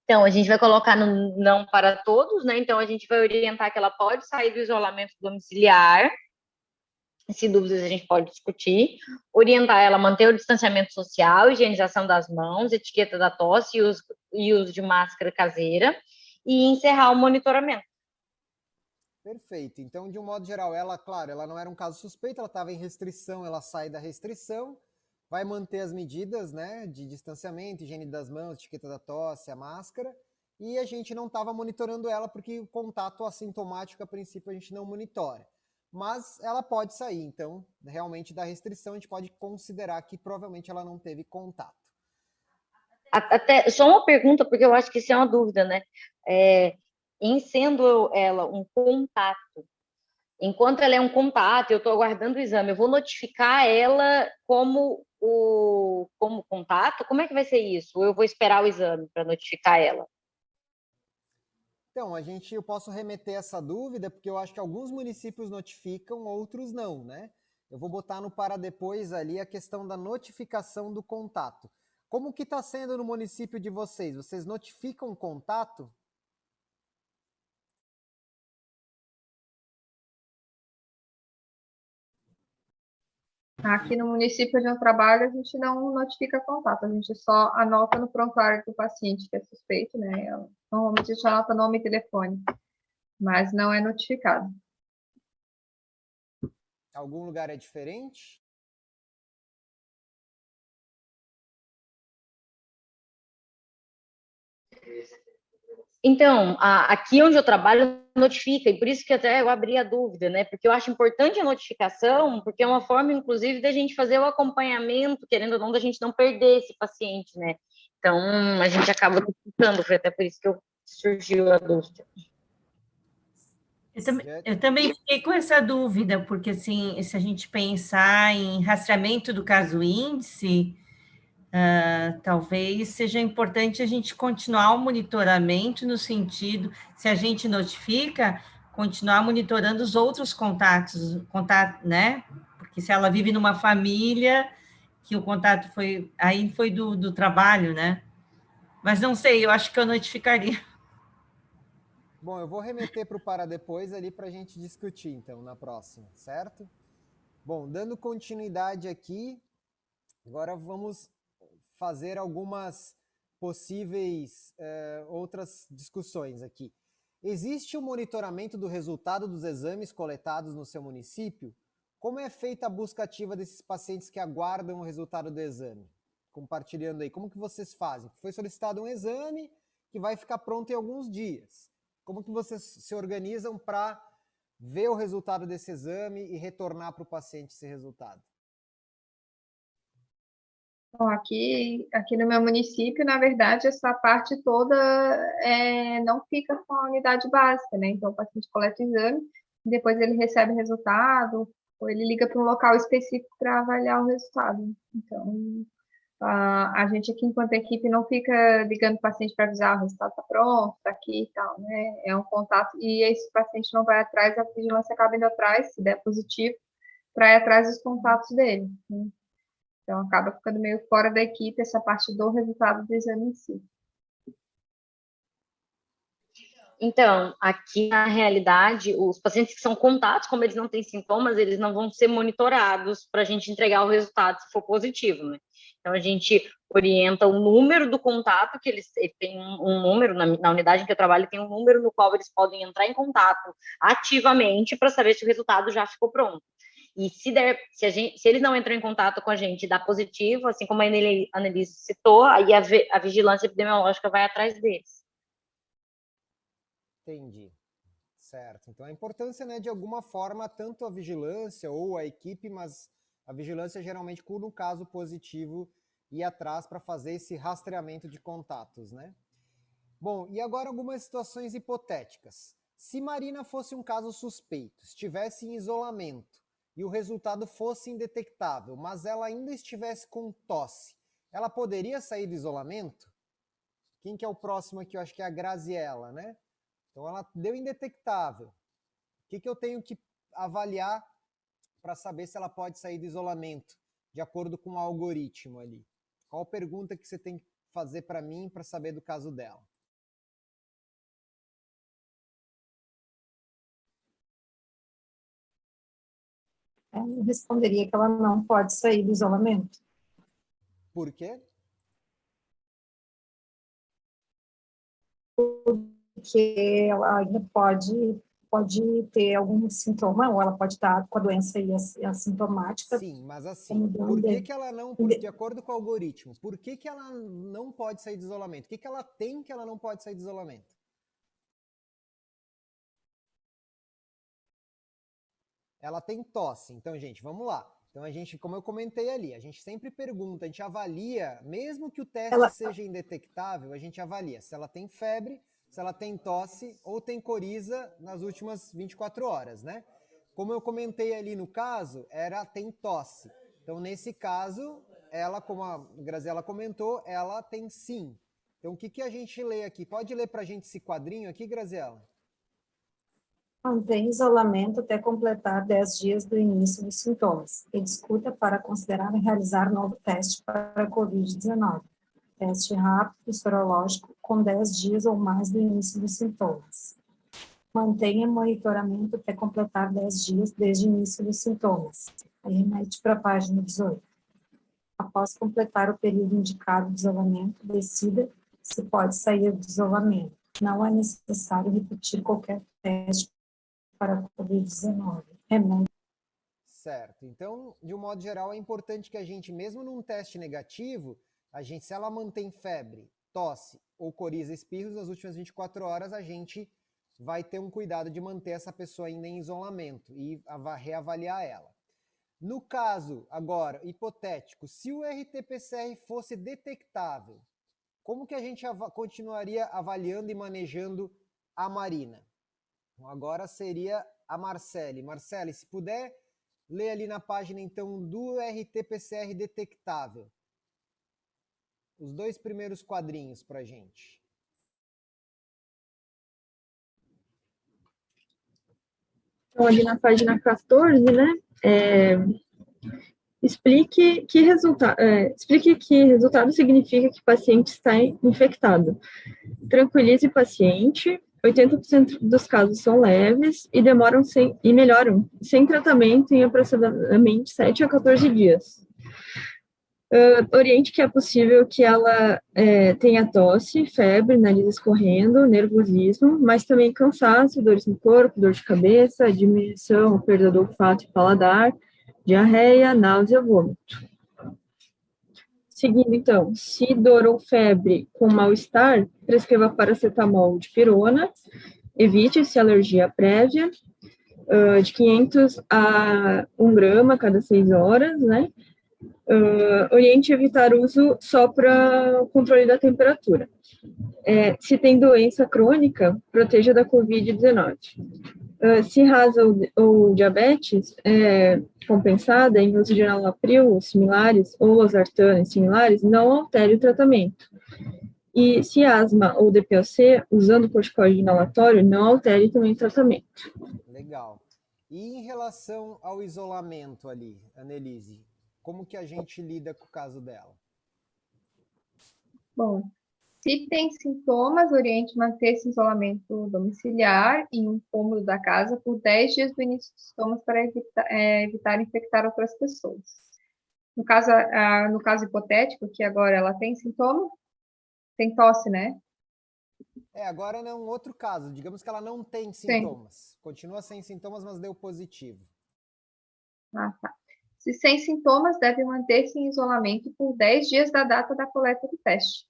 Então, a gente vai colocar no não para todos, né? Então, a gente vai orientar que ela pode sair do isolamento domiciliar. Se dúvidas, a gente pode discutir. Orientar ela a manter o distanciamento social, higienização das mãos, etiqueta da tosse e uso de máscara caseira. E encerrar o monitoramento. Perfeito. Então, de um modo geral, ela, claro, ela não era um caso suspeito, ela estava em restrição, ela sai da restrição, vai manter as medidas, né, de distanciamento, higiene das mãos, etiqueta da tosse, a máscara, e a gente não estava monitorando ela porque o contato assintomático, a princípio, a gente não monitora. Mas ela pode sair, então, realmente da restrição, a gente pode considerar que provavelmente ela não teve contato. Até, só uma pergunta, porque eu acho que isso é uma dúvida, né? Em sendo ela um contato, enquanto ela é um contato, eu estou aguardando o exame, eu vou notificar ela como contato? Como é que vai ser isso? Ou eu vou esperar o exame para notificar ela? Então, eu posso remeter essa dúvida, porque eu acho que alguns municípios notificam, outros não, né? Eu vou botar no para depois ali a questão da notificação do contato. Como que está sendo no município de vocês? Vocês notificam o contato? Aqui no município onde eu trabalho, a gente não notifica contato, a gente só anota no prontuário do paciente que é suspeito, né? Normalmente a gente anota nome e telefone, mas não é notificado. Algum lugar é diferente? Então, aqui onde eu trabalho notifica, e por isso que até eu abri a dúvida, né? Porque eu acho importante a notificação, porque é uma forma, inclusive, da gente fazer o acompanhamento, querendo ou não, da gente não perder esse paciente, né? Então, a gente acaba notificando, foi até por isso que surgiu a dúvida. Eu também fiquei com essa dúvida, porque assim, se a gente pensar em rastreamento do caso índice, talvez seja importante a gente continuar o monitoramento no sentido, se a gente notifica, continuar monitorando os outros contatos, né? Porque se ela vive numa família que o contato foi do trabalho, né? Mas não sei, eu acho que eu notificaria. Bom, eu vou remeter para o para depois ali para a gente discutir, então, na próxima, certo? Bom, dando continuidade aqui, agora vamos fazer algumas possíveis outras discussões aqui. Existe o monitoramento do resultado dos exames coletados no seu município? Como é feita a busca ativa desses pacientes que aguardam o resultado do exame? Compartilhando aí, como que vocês fazem? Foi solicitado um exame que vai ficar pronto em alguns dias. Como que vocês se organizam para ver o resultado desse exame e retornar para o paciente esse resultado? Bom, aqui no meu município, na verdade, essa parte toda não fica com a unidade básica, né? Então, o paciente coleta o exame, depois ele recebe o resultado, ou ele liga para um local específico para avaliar o resultado. Então, a gente aqui, enquanto equipe, não fica ligando o paciente para avisar o resultado está pronto, está aqui e tal, né? É um contato, e esse paciente não vai atrás, a vigilância acaba indo atrás, se der positivo, para ir atrás dos contatos dele, né? Então, acaba ficando meio fora da equipe essa parte do resultado do exame em si. Então, aqui na realidade, os pacientes que são contatos, como eles não têm sintomas, eles não vão ser monitorados para a gente entregar o resultado se for positivo, né? Então, a gente orienta o número do contato, que eles têm um número, na unidade em que eu trabalho, tem um número no qual eles podem entrar em contato ativamente para saber se o resultado já ficou pronto. E se eles não entram em contato com a gente e dá positivo, assim como a Annelise citou, aí a vigilância epidemiológica vai atrás deles. Entendi. Certo. Então, a importância, né, de alguma forma, tanto a vigilância ou a equipe, mas a vigilância geralmente, no caso positivo, ir atrás para fazer esse rastreamento de contatos, né? Bom, e agora algumas situações hipotéticas. Se Marina fosse um caso suspeito, estivesse em isolamento e o resultado fosse indetectável, mas ela ainda estivesse com tosse, ela poderia sair do isolamento? Quem que é o próximo aqui? Eu acho que é a Graziella, né? Então, ela deu indetectável. O que eu tenho que avaliar para saber se ela pode sair do isolamento, de acordo com o algoritmo ali? Qual pergunta que você tem que fazer para mim para saber do caso dela? Eu responderia que ela não pode sair do isolamento. Por quê? Porque ela ainda pode ter algum sintoma, ou ela pode estar com a doença assintomática. Sim, mas assim, por que ela não, de acordo com o algoritmo, por que ela não pode sair do isolamento? O que ela tem que ela não pode sair do isolamento? Ela tem tosse. Então, gente, vamos lá. Então, a gente, como eu comentei ali, a gente sempre pergunta, a gente avalia, mesmo que o teste seja indetectável, a gente avalia se ela tem febre, se ela tem tosse ou tem coriza nas últimas 24 horas, né? Como eu comentei ali no caso, tem tosse. Então, nesse caso, ela, como a Graziella comentou, ela tem sim. Então, o que a gente lê aqui? Pode ler para a gente esse quadrinho aqui, Graziella? Mantém isolamento até completar 10 dias do início dos sintomas e discuta para considerar realizar novo teste para Covid-19. Teste rápido sorológico com 10 dias ou mais do início dos sintomas. Mantenha monitoramento até completar 10 dias desde o início dos sintomas. Aí remete para a página 18. Após completar o período indicado de isolamento, decida se pode sair do isolamento. Não é necessário repetir qualquer teste para a Covid-19. Certo. Então, de um modo geral, é importante que a gente, mesmo num teste negativo, se ela mantém febre, tosse ou coriza, espirros nas últimas 24 horas, a gente vai ter um cuidado de manter essa pessoa ainda em isolamento e reavaliar ela. No caso, agora, hipotético, se o RT-PCR fosse detectável, como que a gente continuaria avaliando e manejando a Marina? Então, agora seria a Marcele. Marcele, se puder ler ali na página, então, do RT-PCR detectável. Os 2 primeiros quadrinhos para a gente. Então, ali na página 14, né, explique que resultado significa que o paciente está infectado. Tranquilize o paciente, 80% dos casos são leves e melhoram sem tratamento em aproximadamente 7 a 14 dias. Oriente que é possível que ela tenha tosse, febre, nariz escorrendo, nervosismo, mas também cansaço, dores no corpo, dor de cabeça, diminuição, perda do olfato e paladar, diarreia, náusea, vômito. Seguindo, então, se dor ou febre com mal-estar, prescreva paracetamol ou dipirona, evite-se alergia prévia, de 500 a 1 grama a cada 6 horas, né? Oriente evitar uso só para controle da temperatura. Se tem doença crônica, proteja da Covid-19. Se rasa ou diabetes compensada em uso de enalapril similares ou losartana similares, não altere o tratamento. E se asma ou DPOC, usando corticoide inalatório, não altere também o tratamento. Legal. E em relação ao isolamento ali, Annelise, como que a gente lida com o caso dela? Bom, se tem sintomas, oriente manter esse isolamento domiciliar em um cômodo da casa por 10 dias do início dos sintomas para evitar infectar outras pessoas. No caso hipotético, que agora ela tem sintoma, tem tosse, né? Agora é um outro caso. Digamos que ela não tem Sim. sintomas. Continua sem sintomas, mas deu positivo. Ah, tá. Se sem sintomas, deve manter-se em isolamento por 10 dias da data da coleta do teste.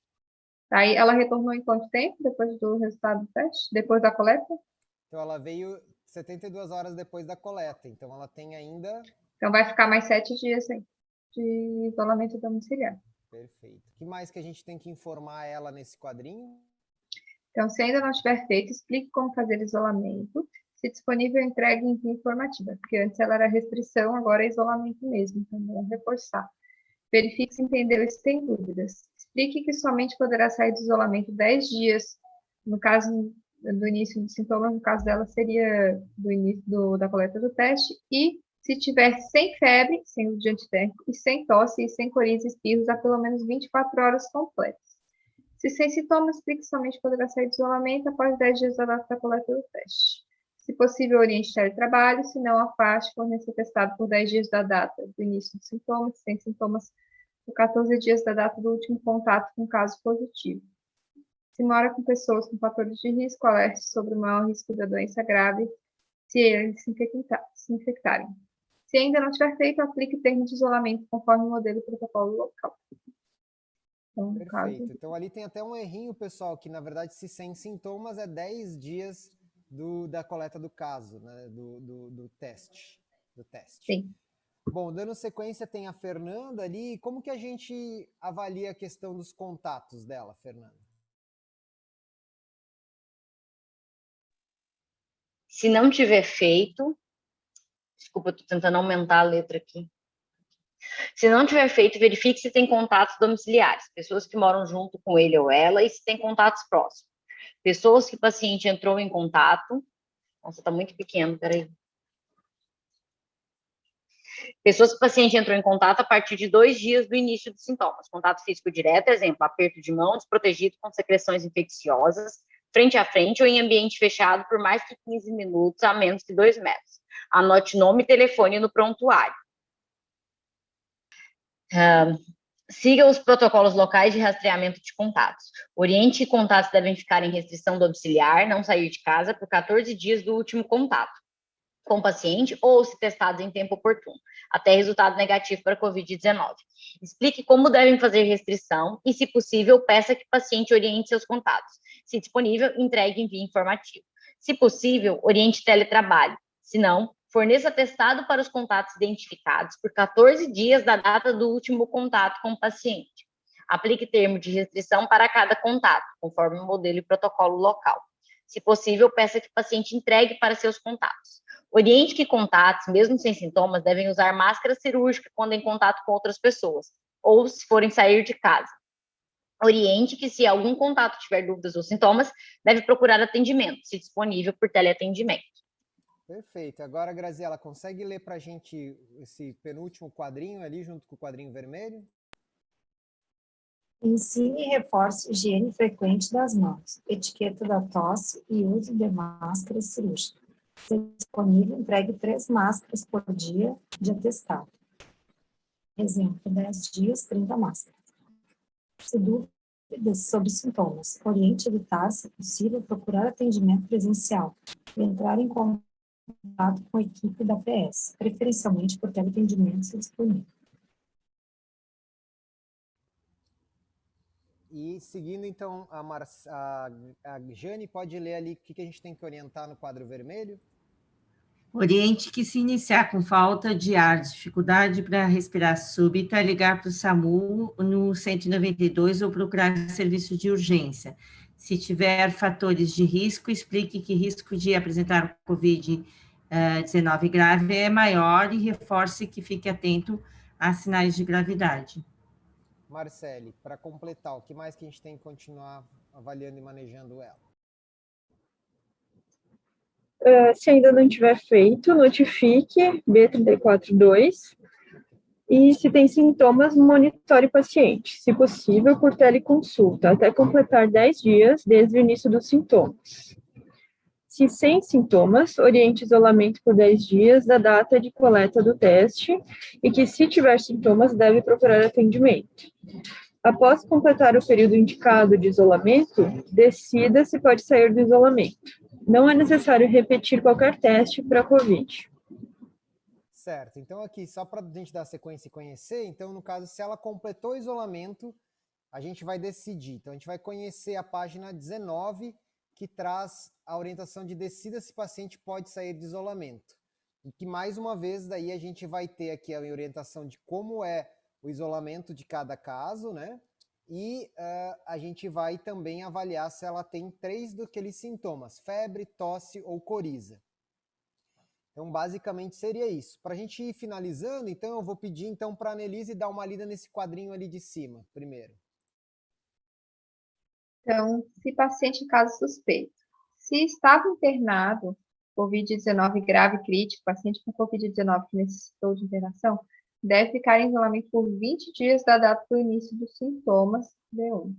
Aí ela retornou em quanto tempo depois do resultado do teste? Depois da coleta? Então ela veio 72 horas depois da coleta. Então ela tem ainda... Então vai ficar mais 7 dias aí de isolamento domiciliar. Perfeito. O que mais que a gente tem que informar ela nesse quadrinho? Então, se ainda não tiver feito, explique como fazer isolamento. Se disponível, entregue em via informativa, porque antes ela era restrição, agora é isolamento mesmo, então vamos reforçar. Verifique se entendeu e se tem dúvidas. Explique que somente poderá sair do isolamento 10 dias, no caso do início dos sintomas, no caso dela seria do início da coleta do teste, e se tiver sem febre, sem uso de antitérmico, e sem tosse, e sem coriza e espirros, há pelo menos 24 horas completas. Se sem sintomas, explique que somente poderá sair do isolamento após 10 dias da data da coleta do teste. Se possível, oriente teletrabalho, se não, afaste, forneça testado por 10 dias da data do início dos sintomas, sem sintomas, por 14 dias da data do último contato com caso positivo. Se mora com pessoas com fatores de risco, alerte sobre o maior risco da doença grave se eles se infectarem. Se ainda não tiver feito, aplique termo de isolamento conforme o modelo e protocolo local. Então, Perfeito. Então ali tem até um errinho, pessoal, que na verdade se sem sintomas é 10 dias da coleta do caso, né? do teste. Sim. Bom, dando sequência tem a Fernanda ali. Como que a gente avalia a questão dos contatos dela, Fernanda? Se não tiver feito, desculpa, estou tentando aumentar a letra aqui. Se não tiver feito, verifique se tem contatos domiciliares, pessoas que moram junto com ele ou ela, e se tem contatos próximos. Pessoas que o paciente entrou em contato. Nossa, está muito pequeno, peraí. Pessoas que o paciente entrou em contato a partir de 2 dias do início dos sintomas. Contato físico direto, exemplo, aperto de mão, desprotegido com secreções infecciosas, frente a frente ou em ambiente fechado por mais que 15 minutos, a menos que 2 metros. Anote nome e telefone no prontuário. Siga os protocolos locais de rastreamento de contatos. Oriente e contatos devem ficar em restrição domiciliar, não sair de casa por 14 dias do último contato com o paciente ou se testados em tempo oportuno, até resultado negativo para Covid-19. Explique como devem fazer restrição e, se possível, peça que o paciente oriente seus contatos. Se disponível, entregue em via informativa. Se possível, oriente teletrabalho. Se não, forneça atestado para os contatos identificados por 14 dias da data do último contato com o paciente. Aplique termo de restrição para cada contato, conforme o modelo e protocolo local. Se possível, peça que o paciente entregue para seus contatos. Oriente que contatos, mesmo sem sintomas, devem usar máscara cirúrgica quando em contato com outras pessoas, ou se forem sair de casa. Oriente que, se algum contato tiver dúvidas ou sintomas, deve procurar atendimento, se disponível por teleatendimento. Perfeito. Agora, Graziela, consegue ler para a gente esse penúltimo quadrinho ali, junto com o quadrinho vermelho? Ensine e reforce higiene frequente das mãos, etiqueta da tosse e uso de máscara cirúrgica. Se disponível, entregue 3 máscaras por dia de atestado. Exemplo, 10 dias, 30 máscaras. Se dúvidas sobre sintomas, oriente evitar, se possível, procurar atendimento presencial e entrar em contato com a equipe da PS, preferencialmente por teleatendimento se disponível. E seguindo, então, a Jane pode ler ali o que a gente tem que orientar no quadro vermelho? Oriente que se iniciar com falta de ar, dificuldade para respirar súbita, ligar para o SAMU no 192 ou procurar serviço de urgência. Se tiver fatores de risco, explique que risco de apresentar Covid-19 grave é maior e reforce que fique atento a sinais de gravidade. Marcele, para completar, o que mais que a gente tem que continuar avaliando e manejando ela? Se ainda não tiver feito, notifique B342 e se tem sintomas, monitore o paciente, se possível por teleconsulta, até completar 10 dias desde o início dos sintomas. Se sem sintomas, oriente isolamento por 10 dias da data de coleta do teste e que, se tiver sintomas, deve procurar atendimento. Após completar o período indicado de isolamento, decida se pode sair do isolamento. Não é necessário repetir qualquer teste para COVID. Certo, então aqui, só para a gente dar sequência e conhecer, então no caso, se ela completou o isolamento, a gente vai decidir. Então a gente vai conhecer a página 19, que traz a orientação de decida se o paciente pode sair de isolamento. E que mais uma vez, daí a gente vai ter aqui a orientação de como é o isolamento de cada caso, né? E a gente vai também avaliar se ela tem 3 daqueles sintomas, febre, tosse ou coriza. Então, basicamente, seria isso. Para a gente ir finalizando, então, eu vou pedir então para a Annelise dar uma lida nesse quadrinho ali de cima, primeiro. Então, se paciente em caso suspeito. Se estava internado, Covid-19 grave crítico, paciente com Covid-19 que necessitou de internação, deve ficar em isolamento por 20 dias da data do início dos sintomas, D1.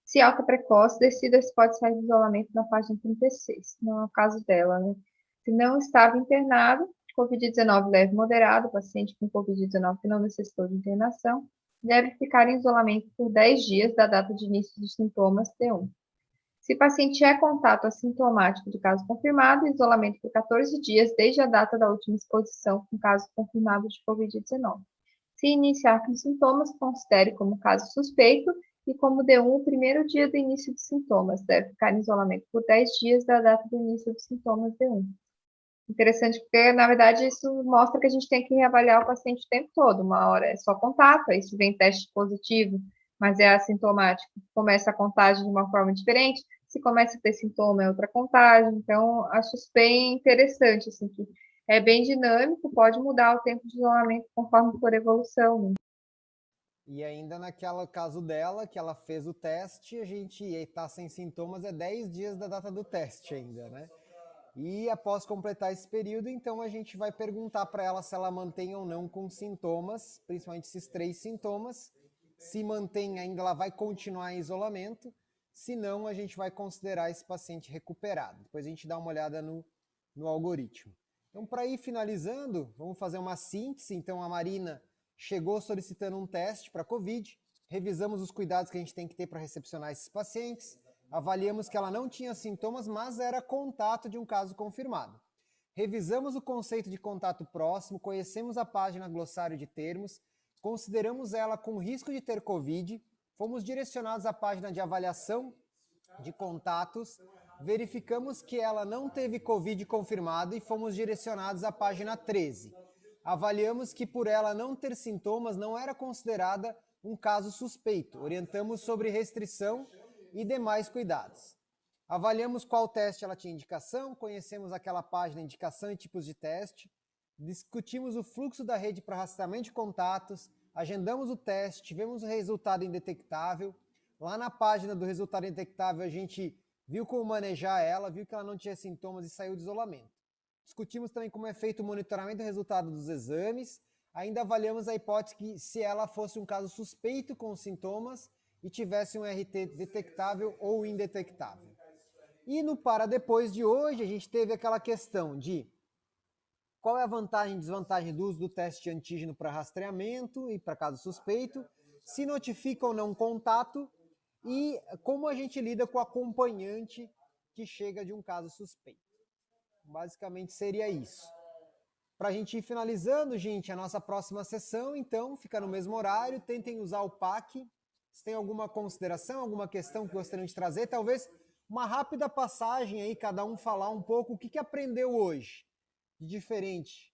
Se alta precoce, decida se pode sair do isolamento na página 36. Não é o caso dela, né? Se não estava internado, Covid-19 leve moderado, paciente com Covid-19 que não necessitou de internação, deve ficar em isolamento por 10 dias da data de início dos sintomas D1. Se o paciente é contato assintomático de caso confirmado, isolamento por 14 dias desde a data da última exposição com caso confirmado de Covid-19. Se iniciar com sintomas, considere como caso suspeito e como D1 o primeiro dia do início dos sintomas. Deve ficar em isolamento por 10 dias da data do início dos sintomas D1. Interessante porque, na verdade, isso mostra que a gente tem que reavaliar o paciente o tempo todo. Uma hora é só contato, aí se vem teste positivo, mas é assintomático, começa a contagem de uma forma diferente. Se começa a ter sintoma, é outra contagem. Então, acho isso bem interessante, assim, que é bem dinâmico, pode mudar o tempo de isolamento conforme for a evolução, né? E ainda naquele caso dela, que ela fez o teste, a gente está sem sintomas, é 10 dias da data do teste ainda, né? E após completar esse período, então a gente vai perguntar para ela se ela mantém ou não com sintomas, principalmente esses 3 sintomas. Se mantém ainda, ela vai continuar em isolamento. Se não, a gente vai considerar esse paciente recuperado. Depois a gente dá uma olhada no algoritmo. Então, para ir finalizando, vamos fazer uma síntese. Então, a Marina chegou solicitando um teste para COVID. Revisamos os cuidados que a gente tem que ter para recepcionar esses pacientes. Avaliamos que ela não tinha sintomas, mas era contato de um caso confirmado. Revisamos o conceito de contato próximo, conhecemos a página glossário de termos, consideramos ela com risco de ter COVID, fomos direcionados à página de avaliação de contatos, verificamos que ela não teve COVID confirmado e fomos direcionados à página 13. Avaliamos que por ela não ter sintomas não era considerada um caso suspeito, orientamos sobre restrição e demais cuidados. Avaliamos qual teste ela tinha indicação, conhecemos aquela página indicação e tipos de teste, discutimos o fluxo da rede para rastreamento de contatos, agendamos o teste, tivemos o resultado indetectável. Lá na página do resultado indetectável a gente viu como manejar ela, viu que ela não tinha sintomas e saiu de isolamento. Discutimos também como é feito o monitoramento do resultado dos exames, ainda avaliamos a hipótese que se ela fosse um caso suspeito com sintomas, e tivesse um RT detectável ou indetectável. E no para depois de hoje, a gente teve aquela questão de qual é a vantagem e desvantagem do uso do teste de antígeno para rastreamento e para caso suspeito, se notifica ou não contato e como a gente lida com o acompanhante que chega de um caso suspeito. Basicamente seria isso. Para a gente ir finalizando, gente, a nossa próxima sessão, então, fica no mesmo horário, tentem usar o PAC. Se tem alguma consideração, alguma questão que gostariam de trazer, talvez uma rápida passagem aí, cada um falar um pouco o que aprendeu hoje. de diferente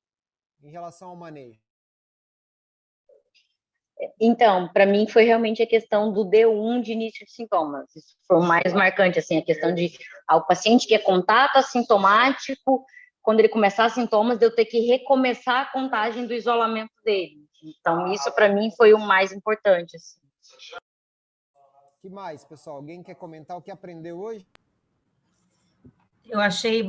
em relação ao manejo? Então, para mim foi realmente a questão do D1 de início de sintomas. Isso foi o mais marcante, assim, a questão de o paciente que é contato assintomático, quando ele começar sintomas, de eu ter que recomeçar a contagem do isolamento dele. Então, isso para mim foi o mais importante, assim. Que mais, pessoal? Alguém quer comentar o que aprendeu hoje? Eu achei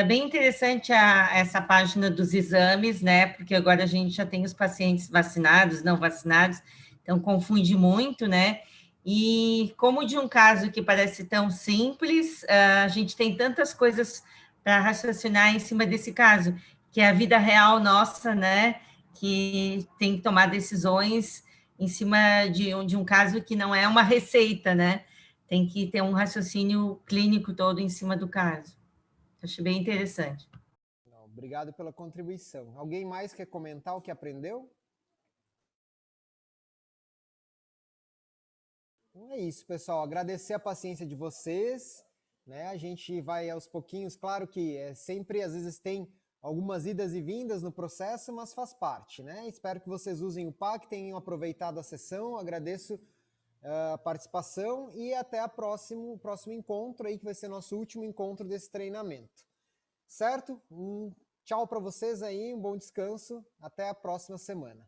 bem interessante essa página dos exames, né? Porque agora a gente já tem os pacientes vacinados, não vacinados, então confunde muito, né? E como de um caso que parece tão simples, a gente tem tantas coisas para raciocinar em cima desse caso, que é a vida real nossa, né? Que tem que tomar decisões em cima de um caso que não é uma receita, né? Tem que ter um raciocínio clínico todo em cima do caso. Achei bem interessante. Obrigado pela contribuição. Alguém mais quer comentar o que aprendeu? Então é isso, pessoal. Agradecer a paciência de vocês, né? A gente vai aos pouquinhos, claro que sempre, às vezes, tem algumas idas e vindas no processo, mas faz parte, né? Espero que vocês usem o PAC, tenham aproveitado a sessão. Agradeço a participação e até o próximo encontro aí, que vai ser nosso último encontro desse treinamento. Certo? Tchau para vocês aí, um bom descanso. Até a próxima semana.